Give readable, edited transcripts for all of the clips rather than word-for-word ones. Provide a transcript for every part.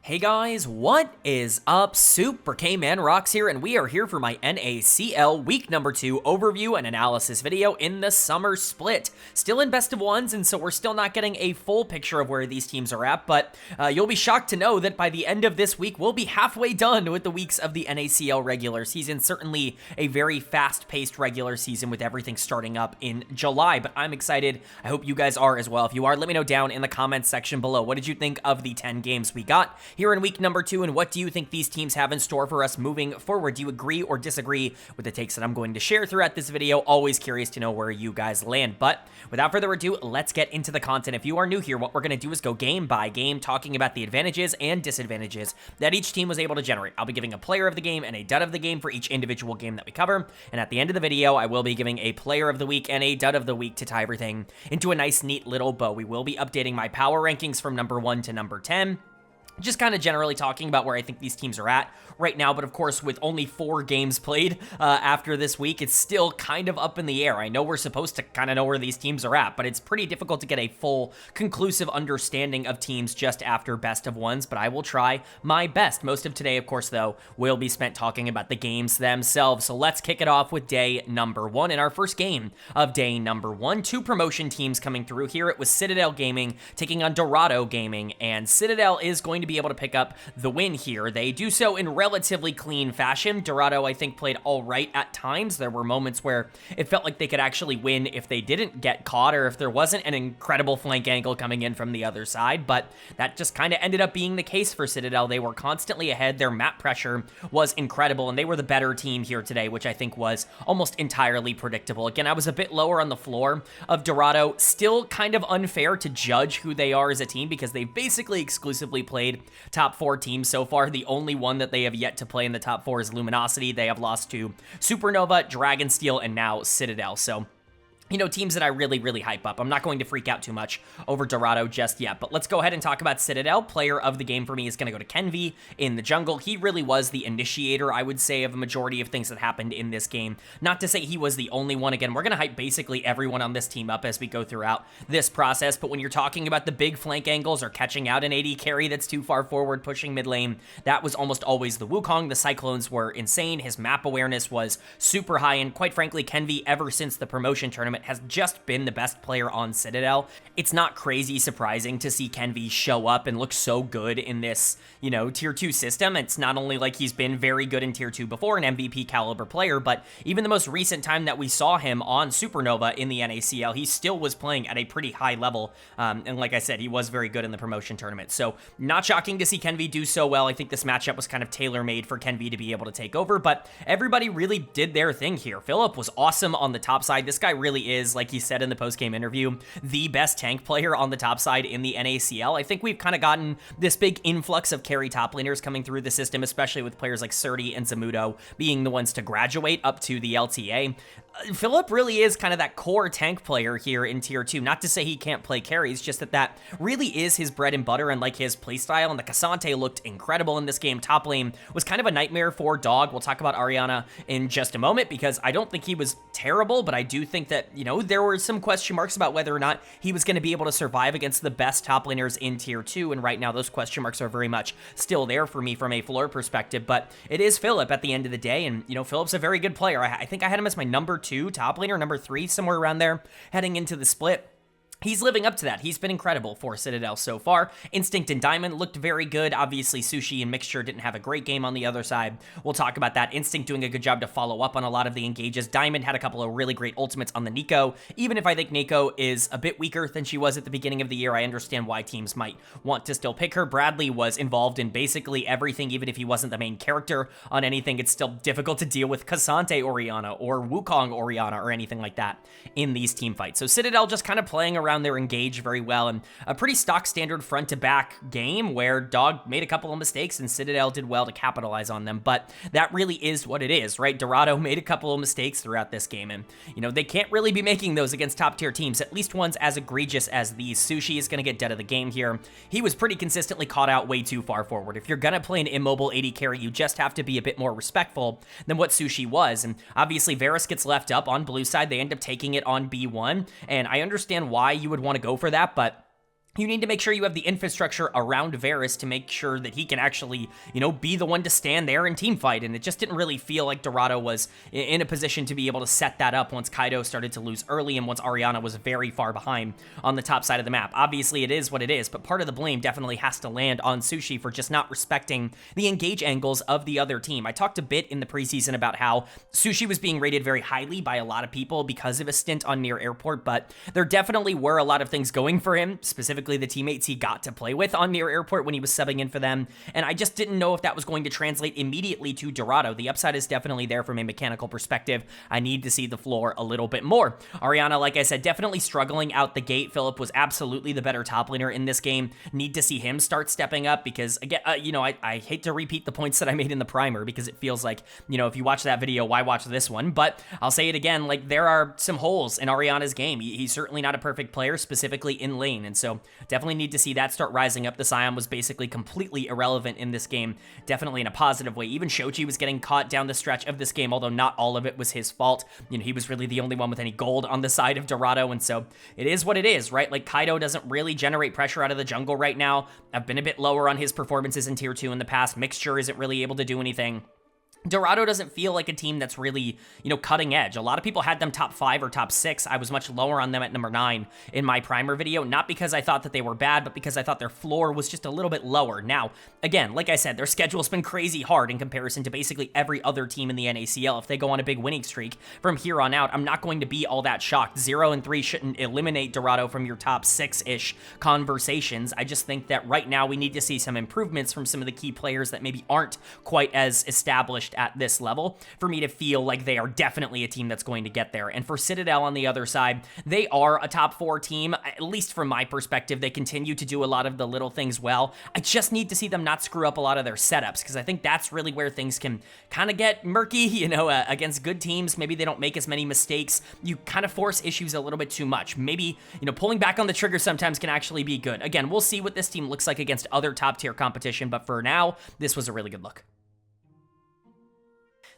Hey guys, what is up? Super K-Man Rocks here, and we are here for my NACL Week Number 2 overview and analysis video in the summer split. Still in best of ones, and so we're still not getting a full picture of where these teams are at, but you'll be shocked to know that by the end of this week, we'll be halfway done with the weeks of the NACL regular season. Certainly a very fast-paced regular season with everything starting up in July, but I'm excited. I hope you guys are as well. If you are, let me know down in the comments section below. What did you think of the 10 games we got here in week number 2, and what do you think these teams have in store for us moving forward? Do you agree or disagree with the takes that I'm going to share throughout this video? Always curious to know where you guys land. But without further ado, let's get into the content. If you are new here, what we're going to do is go game by game, talking about the advantages and disadvantages that each team was able to generate. I'll be giving a player of the game and a dud of the game for each individual game that we cover, and at the end of the video, I will be giving a player of the week and a dud of the week to tie everything into a nice, neat little bow. We will be updating my power rankings from number 1 to number 10. Just kind of generally talking about where I think these teams are at right now, but of course, with only 4 games played after this week, it's still kind of up in the air. I know we're supposed to kind of know where these teams are at, but it's pretty difficult to get a full, conclusive understanding of teams just after best of ones, but I will try my best. Most of today, of course, though, will be spent talking about the games themselves, so let's kick it off with day number 1. In our first game of day number 1, 2 promotion teams coming through here. It was Citadel Gaming taking on Dorado Gaming, and Citadel is going to be able to pick up the win here. They do so in relatively clean fashion. Dorado, I think, played all right at times. There were moments where it felt like they could actually win if they didn't get caught or if there wasn't an incredible flank angle coming in from the other side, but that just kind of ended up being the case for Citadel. They were constantly ahead. Their map pressure was incredible, and they were the better team here today, which I think was almost entirely predictable. Again, I was a bit lower on the floor of Dorado. Still kind of unfair to judge who they are as a team because they've basically exclusively played top 4 teams so far. The only one that they have yet to play in the top 4 is Luminosity. They have lost to Supernova, Dragonsteel, and now Citadel. So, you know, teams that I really hype up. I'm not going to freak out too much over Dorado just yet, but let's go ahead and talk about Citadel. Player of the game for me is going to go to Kenvi in the jungle. He really was the initiator, I would say, of a majority of things that happened in this game. Not to say he was the only one. Again, we're going to hype basically everyone on this team up as we go throughout this process, but when you're talking about the big flank angles or catching out an AD carry that's too far forward, pushing mid lane, that was almost always the Wukong. The Cyclones were insane. His map awareness was super high, and quite frankly, Kenvi, ever since the promotion tournament, has just been the best player on Citadel. It's not crazy surprising to see Kenvi show up and look so good in this, you know, tier 2 system. It's not only like he's been very good in tier 2 before, an MVP caliber player, but even the most recent time that we saw him on Supernova in the NACL, he still was playing at a pretty high level. And like I said, he was very good in the promotion tournament. So not shocking to see Kenvi do so well. I think this matchup was kind of tailor-made for Kenvi to be able to take over, but everybody really did their thing here. Philip was awesome on the top side. This guy really is, like he said in the post-game interview, the best tank player on the top side in the NACL. I think we've kind of gotten this big influx of carry top laners coming through the system, especially with players like Surti and Zamudo being the ones to graduate up to the LTA. Philip really is kind of that core tank player here in tier 2. Not to say he can't play carries, just that really is his bread and butter and like his playstyle, and the Cassante looked incredible in this game. Top lane was kind of a nightmare for Dog. We'll talk about Ariana in just a moment because I don't think he was terrible, but I do think that, you know, there were some question marks about whether or not he was going to be able to survive against the best top laners in tier 2, and right now those question marks are very much still there for me from a floor perspective, but it is Philip at the end of the day, and, you know, Philip's a very good player. I think I had him as my number 2 top laner, number 3, somewhere around there, heading into the split. He's living up to that. He's been incredible for Citadel so far. Instinct and Diamond looked very good. Obviously, Sushi and Mixture didn't have a great game on the other side. We'll talk about that. Instinct doing a good job to follow up on a lot of the engages. Diamond had a couple of really great ultimates on the Nico. Even if I think Nico is a bit weaker than she was at the beginning of the year, I understand why teams might want to still pick her. Bradley was involved in basically everything, even if he wasn't the main character on anything. It's still difficult to deal with Cassante Oriana or Wukong Oriana or anything like that in these team fights. So Citadel just kind of playing around their engage very well, and a pretty stock standard front to back game where Dog made a couple of mistakes and Citadel did well to capitalize on them, but that really is what it is, right? Dorado made a couple of mistakes throughout this game, and, you know, they can't really be making those against top tier teams, at least ones as egregious as these. Sushi is going to get dead of the game here. He was pretty consistently caught out way too far forward. If you're going to play an immobile AD carry, you just have to be a bit more respectful than what Sushi was, and obviously Varus gets left up on blue side. They end up taking it on B1, and I understand why you would want to go for that, but you need to make sure you have the infrastructure around Varus to make sure that he can actually, be the one to stand there and team fight. And it just didn't really feel like Dorado was in a position to be able to set that up once Kaido started to lose early and once Ariana was very far behind on the top side of the map. Obviously, it is what it is, but part of the blame definitely has to land on Sushi for just not respecting the engage angles of the other team. I talked a bit in the preseason about how Sushi was being rated very highly by a lot of people because of a stint on Near Airport, but there definitely were a lot of things going for him, specifically the teammates he got to play with on Near Airport when he was subbing in for them, and I just didn't know if that was going to translate immediately to Dorado. The upside is definitely there from a mechanical perspective. I need to see the floor a little bit more. Ariana, like I said, definitely struggling out the gate. Philip was absolutely the better top laner in this game. Need to see him start stepping up because, again, I hate to repeat the points that I made in the primer because it feels like, if you watch that video, why watch this one? But I'll say it again, like, there are some holes in Ariana's game. He's certainly not a perfect player, specifically in lane, and so definitely need to see that start rising up. The Scion was basically completely irrelevant in this game, definitely in a positive way. Even Shoji was getting caught down the stretch of this game, although not all of it was his fault. He was really the only one with any gold on the side of Dorado, and so it is what it is, right? Like, Kaido doesn't really generate pressure out of the jungle right now. I've been a bit lower on his performances in Tier 2 in the past. Mixture isn't really able to do anything. Dorado doesn't feel like a team that's really, cutting edge. A lot of people had them top 5 or top 6. I was much lower on them at number 9 in my primer video, not because I thought that they were bad, but because I thought their floor was just a little bit lower. Now, again, like I said, their schedule's been crazy hard in comparison to basically every other team in the NACL. If they go on a big winning streak from here on out, I'm not going to be all that shocked. 0 and 3 shouldn't eliminate Dorado from your top 6-ish conversations. I just think that right now we need to see some improvements from some of the key players that maybe aren't quite as established at this level for me to feel like they are definitely a team that's going to get there. And for Citadel on the other side, they are a top 4 team, at least from my perspective. They continue to do a lot of the little things well. I just need to see them not screw up a lot of their setups, because I think that's really where things can kind of get murky, against good teams. Maybe they don't make as many mistakes. You kind of force issues a little bit too much. Maybe, pulling back on the trigger sometimes can actually be good. Again, we'll see what this team looks like against other top tier competition, but for now, this was a really good look.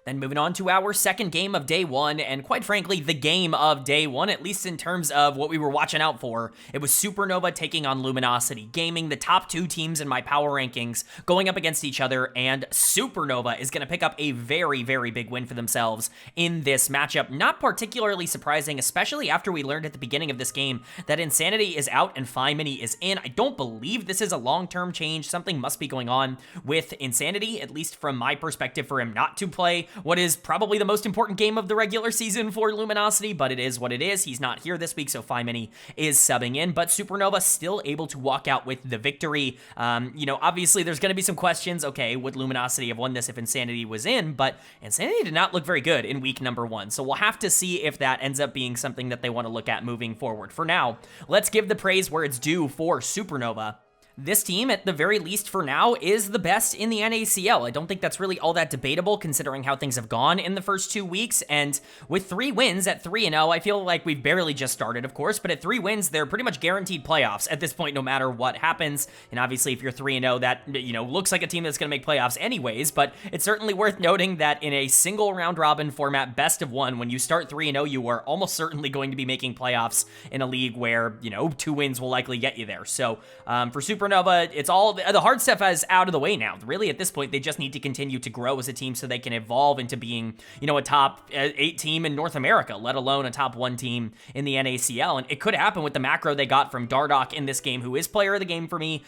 Then moving on to our second game of day 1, and quite frankly, the game of day 1, at least in terms of what we were watching out for. It was Supernova taking on Luminosity, gaming the top 2 teams in my power rankings, going up against each other, and Supernova is going to pick up a very, very big win for themselves in this matchup. Not particularly surprising, especially after we learned at the beginning of this game that Insanity is out and Fimini is in. I don't believe this is a long-term change. Something must be going on with Insanity, at least from my perspective, for him not to play what is probably the most important game of the regular season for Luminosity, but it is what it is. He's not here this week, so Fimini is subbing in, but Supernova still able to walk out with the victory. Obviously there's going to be some questions. Okay, would Luminosity have won this if Insanity was in? But Insanity did not look very good in week number 1, so we'll have to see if that ends up being something that they want to look at moving forward. For now, let's give the praise where it's due for Supernova. This team, at the very least for now, is the best in the NACL. I don't think that's really all that debatable considering how things have gone in the first 2 weeks, and with 3 wins at 3-0, I feel like we've barely just started, of course, but at 3 wins, they're pretty much guaranteed playoffs at this point, no matter what happens. And obviously, if you're 3-0, that, looks like a team that's going to make playoffs anyways, but it's certainly worth noting that in a single round-robin format, best of 1, when you start 3-0, you are almost certainly going to be making playoffs in a league where, 2 wins will likely get you there. So, for Supernova, it's all the hard stuff is out of the way now. Really, at this point, they just need to continue to grow as a team so they can evolve into being, a top 8 team in North America, let alone a top 1 team in the NACL. And it could happen with the macro they got from Dardoch in this game, who is player of the game for me.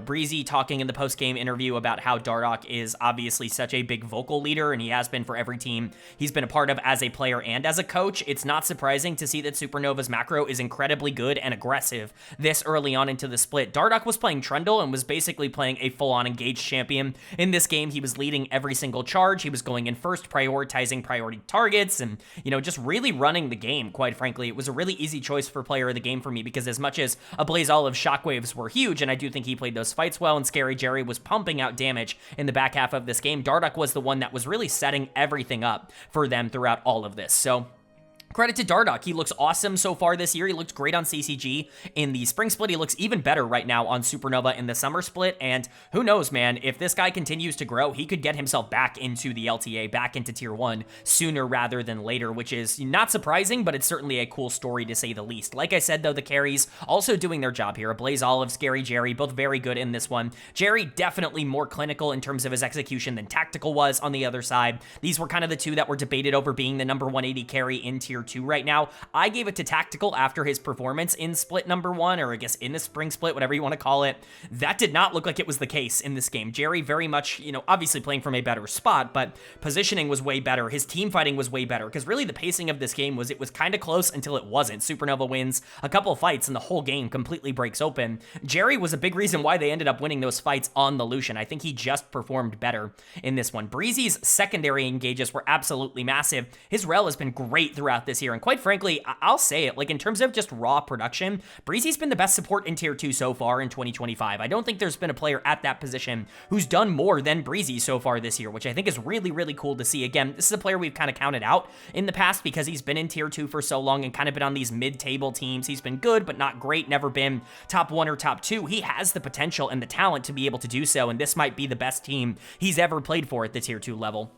Breezy talking in the post-game interview about how Dardoch is obviously such a big vocal leader, and he has been for every team he's been a part of as a player and as a coach. It's not surprising to see that Supernova's macro is incredibly good and aggressive this early on into the split. Dardoch was playing Trundle and was basically playing a full-on engaged champion. In this game, he was leading every single charge. He was going in first, prioritizing priority targets, and, just really running the game, quite frankly. It was a really easy choice for player of the game for me, because as much as a Blaze Olive shockwaves were huge, and I do think he played those fights well, and Scary Jerry was pumping out damage in the back half of this game, Dardoch was the one that was really setting everything up for them throughout all of this. So Credit to Dardock. He looks awesome so far this year. He looked great on CCG in the spring split. He looks even better right now on Supernova in the summer split. And who knows, man, if this guy continues to grow, he could get himself back into the LTA, back into Tier 1 sooner rather than later, which is not surprising, but it's certainly a cool story to say the least. Like I said, though, the carries also doing their job here. Blaze Olive, Scary Jerry, both very good in this one. Jerry definitely more clinical in terms of his execution than Tactical was on the other side. These were kind of the two that were debated over being the number 180 carry in Tier 2 right now. I gave it to Tactical after his performance in split number 1, or I guess in the spring split, whatever you want to call it. That did not look like it was the case in this game. Jerry very much, obviously playing from a better spot, but positioning was way better. His team fighting was way better, because really the pacing of this game was kind of close until it wasn't. Supernova wins a couple fights and the whole game completely breaks open. Jerry was a big reason why they ended up winning those fights on the Lucian. I think he just performed better in this one. Breezy's secondary engages were absolutely massive. His rel has been great throughout this year, and quite frankly, I'll say it, like in terms of just raw production, Breezy's been the best support in Tier 2 so far in 2025. I don't think there's been a player at that position who's done more than Breezy so far this year, which I think is really, really cool to see. Again, this is a player we've kind of counted out in the past because he's been in Tier 2 for so long and kind of been on these mid-table teams. He's been good, but not great, never been top 1 or top 2. He has the potential and the talent to be able to do so, and this might be the best team he's ever played for at the Tier 2 level.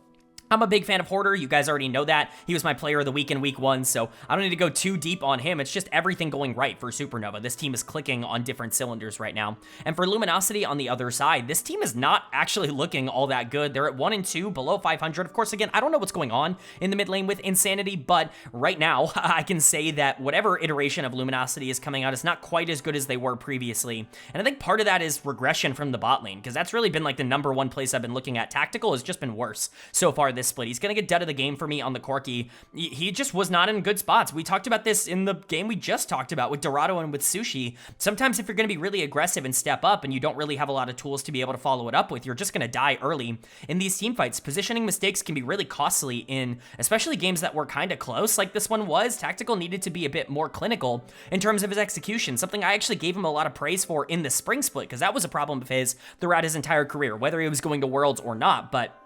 I'm a big fan of Hoarder. You guys already know that. He was my player of the week in week 1, so I don't need to go too deep on him. It's just everything going right for Supernova. This team is clicking on different cylinders right now. And for Luminosity on the other side, this team is not actually looking all that good. They're at 1 and 2, below 500. Of course, again, I don't know what's going on in the mid lane with Insanity, but right now, I can say that whatever iteration of Luminosity is coming out is not quite as good as they were previously. And I think part of that is regression from the bot lane, because that's really been like the number 1 place I've been looking at. Tactical has just been worse so far this split. He's going to get dead of the game for me on the Corki. He just was not in good spots. We talked about this in the game we just talked about with Dorado and with Sushi. Sometimes if you're going to be really aggressive and step up and you don't really have a lot of tools to be able to follow it up with, you're just going to die early in these team fights. Positioning mistakes can be really costly in especially games that were kind of close like this one was. Tactical needed to be a bit more clinical in terms of his execution, something I actually gave him a lot of praise for in the spring split, because that was a problem of his throughout his entire career, whether he was going to Worlds or not. But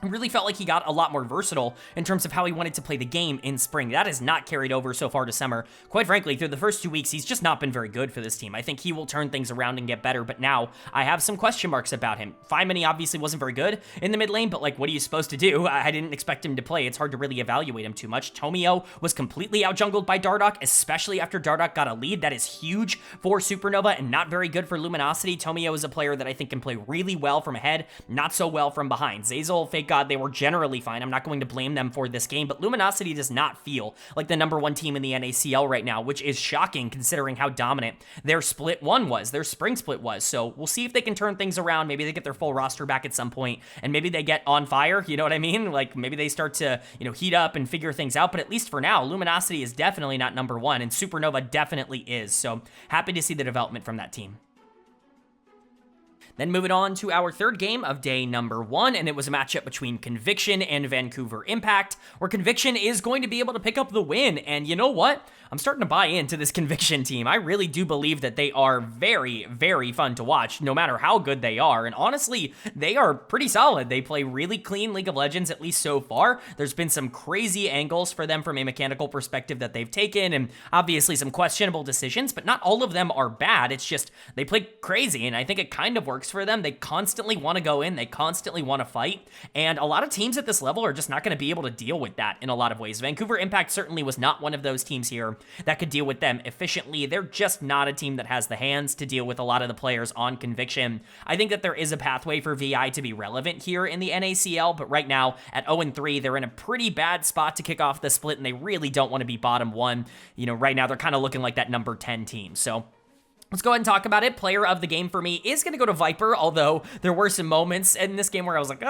I really felt like he got a lot more versatile in terms of how he wanted to play the game in spring. That has not carried over so far to summer. Quite frankly, through the first 2 weeks, he's just not been very good for this team. I think he will turn things around and get better, but now I have some question marks about him. Feynman obviously wasn't very good in the mid lane, but like, what are you supposed to do? I didn't expect him to play. It's hard to really evaluate him too much. Tomio was completely outjungled by Dardock, especially after Dardock got a lead. That is huge for Supernova and not very good for Luminosity. Tomio is a player that I think can play really well from ahead, not so well from behind. Zazel, Fake God, they were generally fine. I'm not going to blame them for this game, but Luminosity does not feel like the number 1 team in the NACL right now, which is shocking considering how dominant their split 1 was, their spring split was. So we'll see if they can turn things around. Maybe they get their full roster back at some point, and maybe they get on fire, you know what I mean? Like maybe they start to, heat up and figure things out, but at least for now, Luminosity is definitely not number 1, and Supernova definitely is. So happy to see the development from that team. Then moving on to our third game of day number 1, and it was a matchup between Conviction and Vancouver Impact, where Conviction is going to be able to pick up the win. And you know what? I'm starting to buy into this Conviction team. I really do believe that they are very, very fun to watch, no matter how good they are. And honestly, they are pretty solid. They play really clean League of Legends, at least so far. There's been some crazy angles for them from a mechanical perspective that they've taken, and obviously some questionable decisions, but not all of them are bad. It's just they play crazy, and I think it kind of works for them. They constantly want to go in, they constantly want to fight, and a lot of teams at this level are just not going to be able to deal with that in a lot of ways. Vancouver Impact certainly was not one of those teams here that could deal with them efficiently. They're just not a team that has the hands to deal with a lot of the players on Conviction. I think that there is a pathway for VI to be relevant here in the NACL, but right now at 0-3, they're in a pretty bad spot to kick off the split, and they really don't want to be bottom 1. Right now they're kind of looking like that number 10 team. So let's go ahead and talk about it. Player of the game for me is going to go to Viper, although there were some moments in this game where I was like,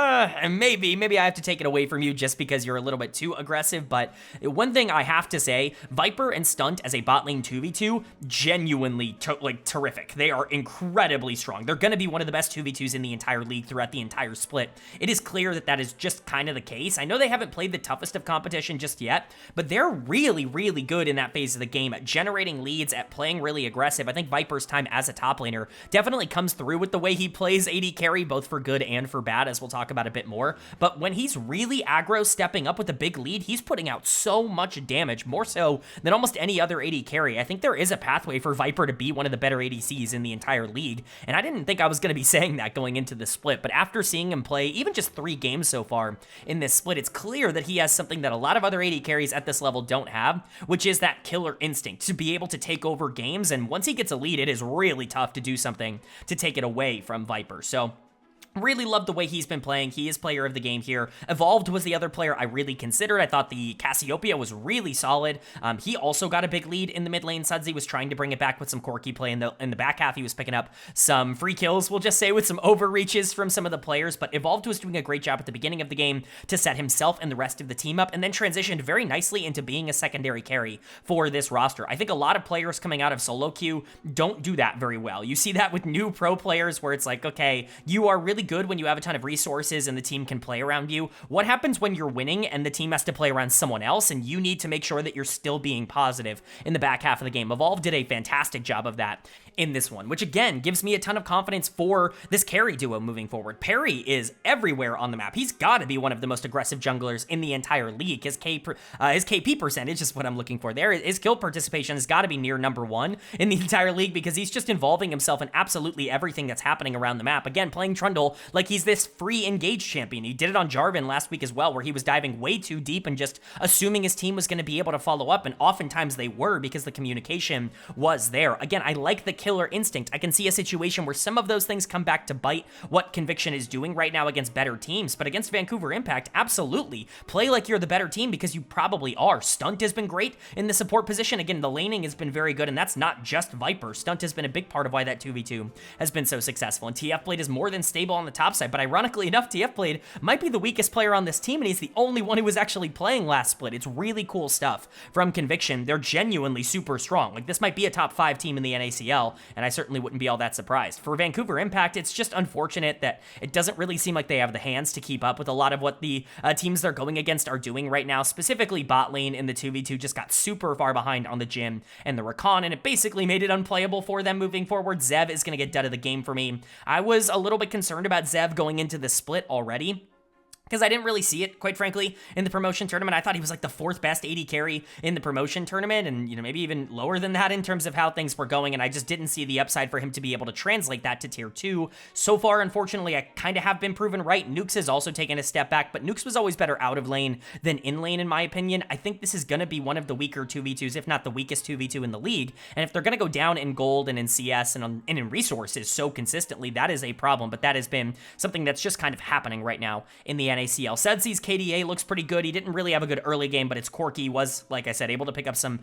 maybe I have to take it away from you just because you're a little bit too aggressive. But one thing I have to say, Viper and Stunt as a bot lane 2v2, genuinely terrific. They are incredibly strong. They're going to be one of the best 2v2s in the entire league throughout the entire split. It is clear that that is just kind of the case. I know they haven't played the toughest of competition just yet, but they're really, really good in that phase of the game at generating leads, at playing really aggressive. I think Viper Viper's time as a top laner definitely comes through with the way he plays AD carry, both for good and for bad, as we'll talk about a bit more. But when he's really aggro stepping up with a big lead, he's putting out so much damage, more so than almost any other AD carry. I think there is a pathway for Viper to be one of the better ADCs in the entire league, and I didn't think I was going to be saying that going into the split, but after seeing him play even just 3 games so far in this split, it's clear that he has something that a lot of other AD carries at this level don't have, which is that killer instinct to be able to take over games, and once he gets a lead, it is really tough to do something to take it away from Viper. So really love the way he's been playing. He is player of the game here. Evolved was the other player I really considered. I thought the Cassiopeia was really solid. He also got a big lead in the mid lane. Sudsy was trying to bring it back with some quirky play in the back half. He was picking up some free kills, we'll just say, with some overreaches from some of the players, but Evolved was doing a great job at the beginning of the game to set himself and the rest of the team up, and then transitioned very nicely into being a secondary carry for this roster. I think a lot of players coming out of solo queue don't do that very well. You see that with new pro players where it's like, okay, you are really good when you have a ton of resources and the team can play around you. What happens when you're winning and the team has to play around someone else and you need to make sure that you're still being positive in the back half of the game? Evolve did a fantastic job of that in this one, which again gives me a ton of confidence for this carry duo moving forward. Perry is everywhere on the map. He's got to be one of the most aggressive junglers in the entire league. His KP percentage is what I'm looking for there. His kill participation has got to be near #1 in the entire league because he's just involving himself in absolutely everything that's happening around the map. Again, playing Trundle like he's this free engaged champion. He did it on Jarvan last week as well, where he was diving way too deep and just assuming his team was going to be able to follow up, and oftentimes they were because the communication was there. Again, I like the killer instinct. I can see a situation where some of those things come back to bite what Conviction is doing right now against better teams, but against Vancouver Impact, absolutely. Play like you're the better team because you probably are. Stunt has been great in the support position. Again, the laning has been very good, and that's not just Viper. Stunt has been a big part of why that 2v2 has been so successful, and TF Blade is more than stable on the top side, but ironically enough, TF Blade might be the weakest player on this team, and he's the only one who was actually playing last split. It's really cool stuff from Conviction. They're genuinely super strong. Like, this might be a top 5 team in the NACL, and I certainly wouldn't be all that surprised. For Vancouver Impact, it's just unfortunate that it doesn't really seem like they have the hands to keep up with a lot of what the teams they're going against are doing right now. Specifically, bot lane in the 2v2 just got super far behind on the Jhin and the Rakan, and it basically made it unplayable for them moving forward. Zev is going to get dead of the game for me. I was a little bit concerned about Zev going into the split already, because I didn't really see it, quite frankly, in the promotion tournament. I thought he was like the 4th best AD carry in the promotion tournament, and, you know, maybe even lower than that in terms of how things were going, and I just didn't see the upside for him to be able to translate that to tier 2. So far, unfortunately, I kind of have been proven right. Nukes has also taken a step back, but Nukes was always better out of lane than in lane, in my opinion. I think this is going to be one of the weaker 2v2s, if not the weakest 2v2 in the league, and if they're going to go down in gold and in CS and in resources so consistently, that is a problem, but that has been something that's just kind of happening right now in the NACL. Sudsy's KDA looks pretty good. He didn't really have a good early game, but it's quirky. Was, like I said, able to pick up some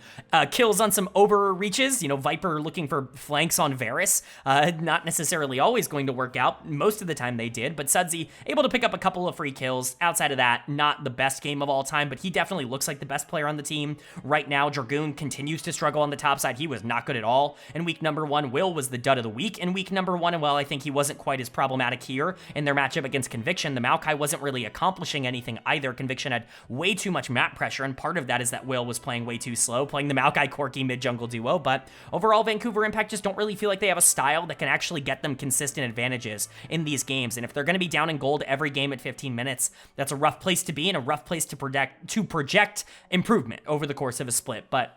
kills on some overreaches. You know, Viper looking for flanks on Varus. Not necessarily always going to work out. Most of the time they did, but Sudsy able to pick up a couple of free kills. Outside of that, not the best game of all time, but he definitely looks like the best player on the team right now. Dragoon continues to struggle on the top side. He was not good at all in week #1. Will was the dud of the week in week #1, and while I think he wasn't quite as problematic here in their matchup against Conviction, the Maokai wasn't really accomplishing anything either. Conviction had way too much map pressure, and part of that is that Will was playing way too slow, playing the Maokai quirky mid-jungle duo, but overall, Vancouver Impact just don't really feel like they have a style that can actually get them consistent advantages in these games, and if they're going to be down in gold every game at 15 minutes, that's a rough place to be and a rough place to project improvement over the course of a split. But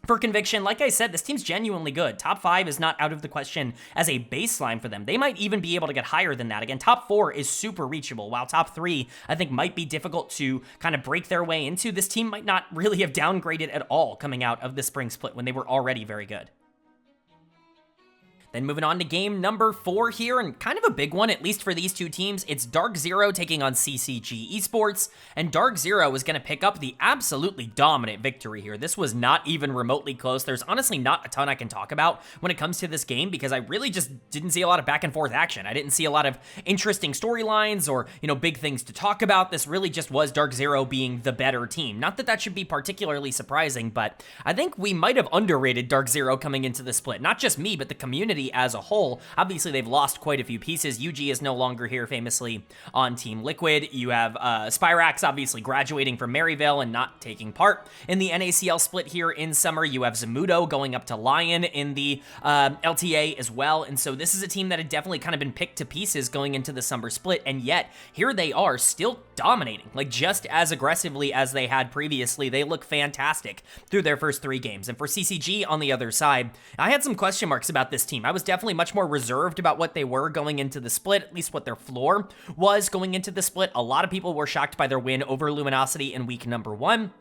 for Conviction, like I said, this team's genuinely good. Top 5 is not out of the question as a baseline for them. They might even be able to get higher than that. Again, top 4 is super reachable, while top 3, I think, might be difficult to kind of break their way into. This team might not really have downgraded at all coming out of the spring split when they were already very good. Then moving on to game number 4 here, and kind of a big one, at least for these two teams. It's DarkZero taking on CCG Esports, and DarkZero is going to pick up the absolutely dominant victory here. This was not even remotely close. There's honestly not a ton I can talk about when it comes to this game because I really just didn't see a lot of back and forth action. I didn't see a lot of interesting storylines or, you know, big things to talk about. This really just was DarkZero being the better team. Not that that should be particularly surprising, but I think we might have underrated DarkZero coming into the split. Not just me, but the community Luminosity as a whole. Obviously, they've lost quite a few pieces. UG is no longer here, famously, on Team Liquid. You have Spyrax obviously graduating from Maryvale and not taking part in the NACL split here in summer. You have Zamudo going up to Lion in the LTA as well, and so this is a team that had definitely kind of been picked to pieces going into the summer split, and yet here they are still dominating, like just as aggressively as they had previously. They look fantastic through their first 3 games. And for CCG on the other side, I had some question marks about this team. I was definitely much more reserved about what they were going into the split, at least what their floor was going into the split. A lot of people were shocked by their win over Luminosity in week number 1.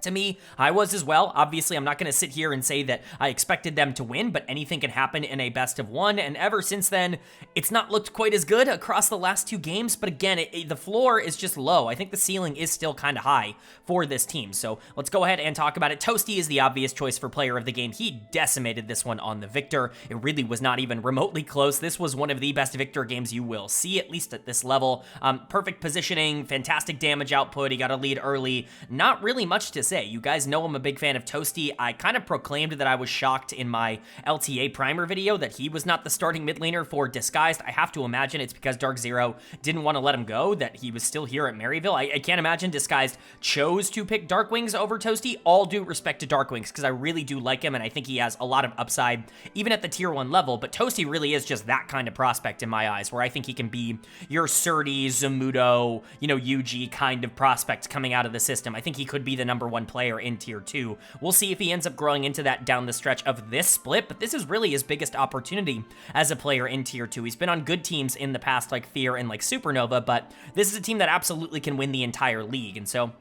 To me, I was as well. Obviously, I'm not going to sit here and say that I expected them to win, but anything can happen in a best of 1, and ever since then, it's not looked quite as good across the last 2 games, but again, the floor is just low. I think the ceiling is still kind of high for this team, so let's go ahead and talk about it. Toasty is the obvious choice for player of the game. He decimated this one on the Victor. It really was not even remotely close. This was one of the best Victor games you will see, at least at this level. Perfect positioning, fantastic damage output. He got a lead early. Not really much to say. You guys know I'm a big fan of Toasty. I kind of proclaimed that I was shocked in my LTA primer video that he was not the starting mid laner for Disguised. I have to imagine it's because DarkZero didn't want to let him go, that he was still here at Maryvale. I can't imagine Disguised chose to pick Darkwings over Toasty. All due respect to Darkwings, because I really do like him, and I think he has a lot of upside, even at the tier 1 level, but Toasty really is just that kind of prospect in my eyes, where I think he can be your Surdy, Zamudo, UG kind of prospect coming out of the system. I think he could be the number 1 player in tier 2. We'll see if he ends up growing into that down the stretch of this split, but this is really his biggest opportunity as a player in tier 2. He's been on good teams in the past, like Fear and like Supernova, but this is a team that absolutely can win the entire league, and so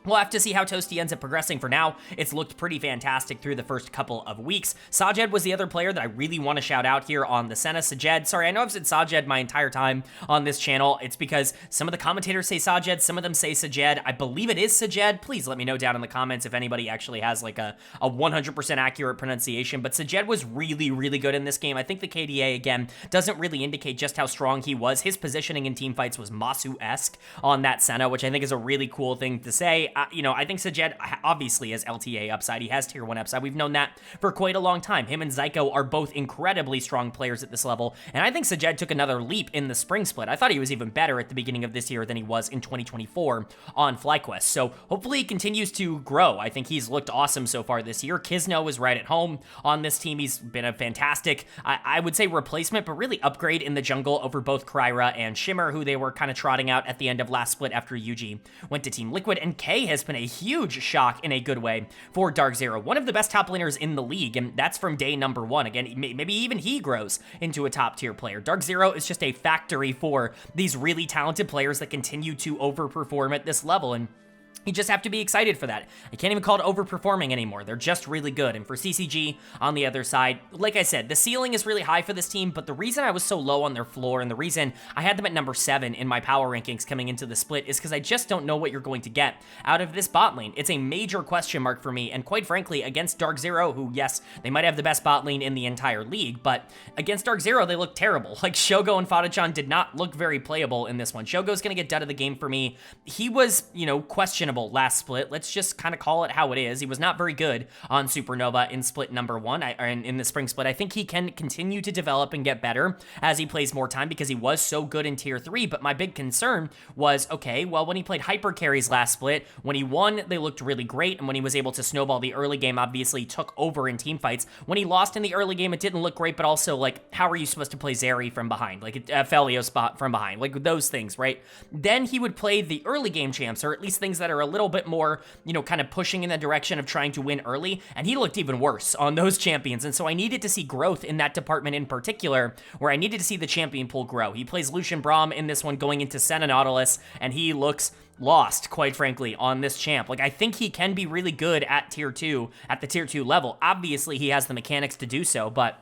we'll have to see how Toasty ends up progressing. For now, it's looked pretty fantastic through the first couple of weeks. Sajed was the other player that I really want to shout out here on the Senna. Sajed, sorry, I know I've said Sajed my entire time on this channel. It's because some of the commentators say Sajed, some of them say Sajed. I believe it is Sajed. Please let me know down in the comments if anybody actually has like a 100% accurate pronunciation. But Sajed was really, really good in this game. I think the KDA, again, doesn't really indicate just how strong he was. His positioning in team fights was Masu-esque on that Senna, which I think is a really cool thing to say. I think Sajed obviously has LTA upside. He has tier 1 upside. We've known that for quite a long time. Him and Zyko are both incredibly strong players at this level, and I think Sajed took another leap in the spring split. I thought he was even better at the beginning of this year than he was in 2024 on FlyQuest, so hopefully he continues to grow. I think he's looked awesome so far this year. Kisno is right at home on this team. He's been a fantastic, I would say replacement, but really upgrade in the jungle over both Kryra and Shimmer, who they were kind of trotting out at the end of last split after UG went to Team Liquid, and K has been a huge shock in a good way for DarkZero. One of the best top laners in the league, and that's from day number 1. Again, maybe even he grows into a top tier player. DarkZero is just a factory for these really talented players that continue to overperform at this level, and you just have to be excited for that. I can't even call it overperforming anymore. They're just really good. And for CCG on the other side, like I said, the ceiling is really high for this team, but the reason I was so low on their floor and the reason I had them at number 7 in my power rankings coming into the split is because I just don't know what you're going to get out of this bot lane. It's a major question mark for me, and quite frankly, against DarkZero, who, yes, they might have the best bot lane in the entire league, but against DarkZero, they look terrible. Like, Shogo and Fadachan did not look very playable in this one. Shogo's going to get done of the game for me. He was, questionable last split. Let's just kind of call it how it is. He was not very good on Supernova in split number 1, in the spring split. I think he can continue to develop and get better as he plays more time because he was so good in tier 3, but my big concern was, okay, well, when he played hyper carries last split, when he won, they looked really great, and when he was able to snowball the early game, obviously took over in team fights. When he lost in the early game, it didn't look great, but also, like, how are you supposed to play Zeri from behind? Like, a Felio spot from behind, like those things, right? Then he would play the early game champs, or at least things that are a little bit more, kind of pushing in the direction of trying to win early, and he looked even worse on those champions, and so I needed to see growth in that department in particular, where I needed to see the champion pool grow. He plays Lucian Braum in this one going into Senna Nautilus, and he looks lost, quite frankly, on this champ. Like, I think he can be really good at tier 2, at the tier 2 level. Obviously, he has the mechanics to do so, but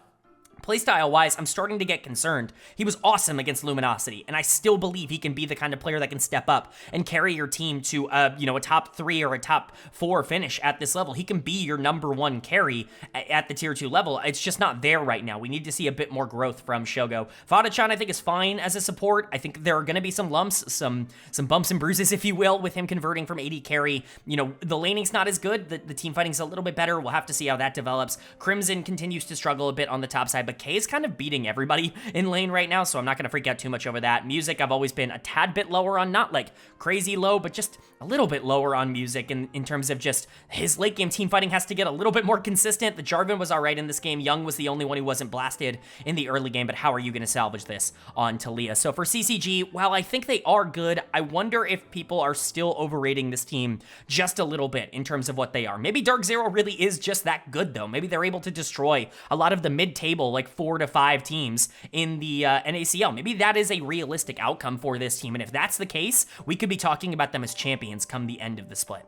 playstyle-wise, I'm starting to get concerned. He was awesome against Luminosity, and I still believe he can be the kind of player that can step up and carry your team to, a top 3 or a top 4 finish at this level. He can be your number 1 carry at the tier 2 level. It's just not there right now. We need to see a bit more growth from Shogo. Fadachan, I think, is fine as a support. I think there are going to be some lumps, some bumps and bruises, if you will, with him converting from AD carry. The laning's not as good. The team fighting's a little bit better. We'll have to see how that develops. Crimson continues to struggle a bit on the top side, but but K is kind of beating everybody in lane right now, so I'm not going to freak out too much over that. Music, I've always been a tad bit lower on, not like crazy low, but just a little bit lower on Music in terms of just his late game team fighting has to get a little bit more consistent. The Jarvan was all right in this game. Young was the only one who wasn't blasted in the early game, but how are you going to salvage this on Talia? So for CCG, while I think they are good, I wonder if people are still overrating this team just a little bit in terms of what they are. Maybe DarkZero really is just that good, though. Maybe they're able to destroy a lot of the mid-table, like 4 to 5 teams in the NACL. Maybe that is a realistic outcome for this team, and if that's the case, we could be talking about them as champions come the end of the split.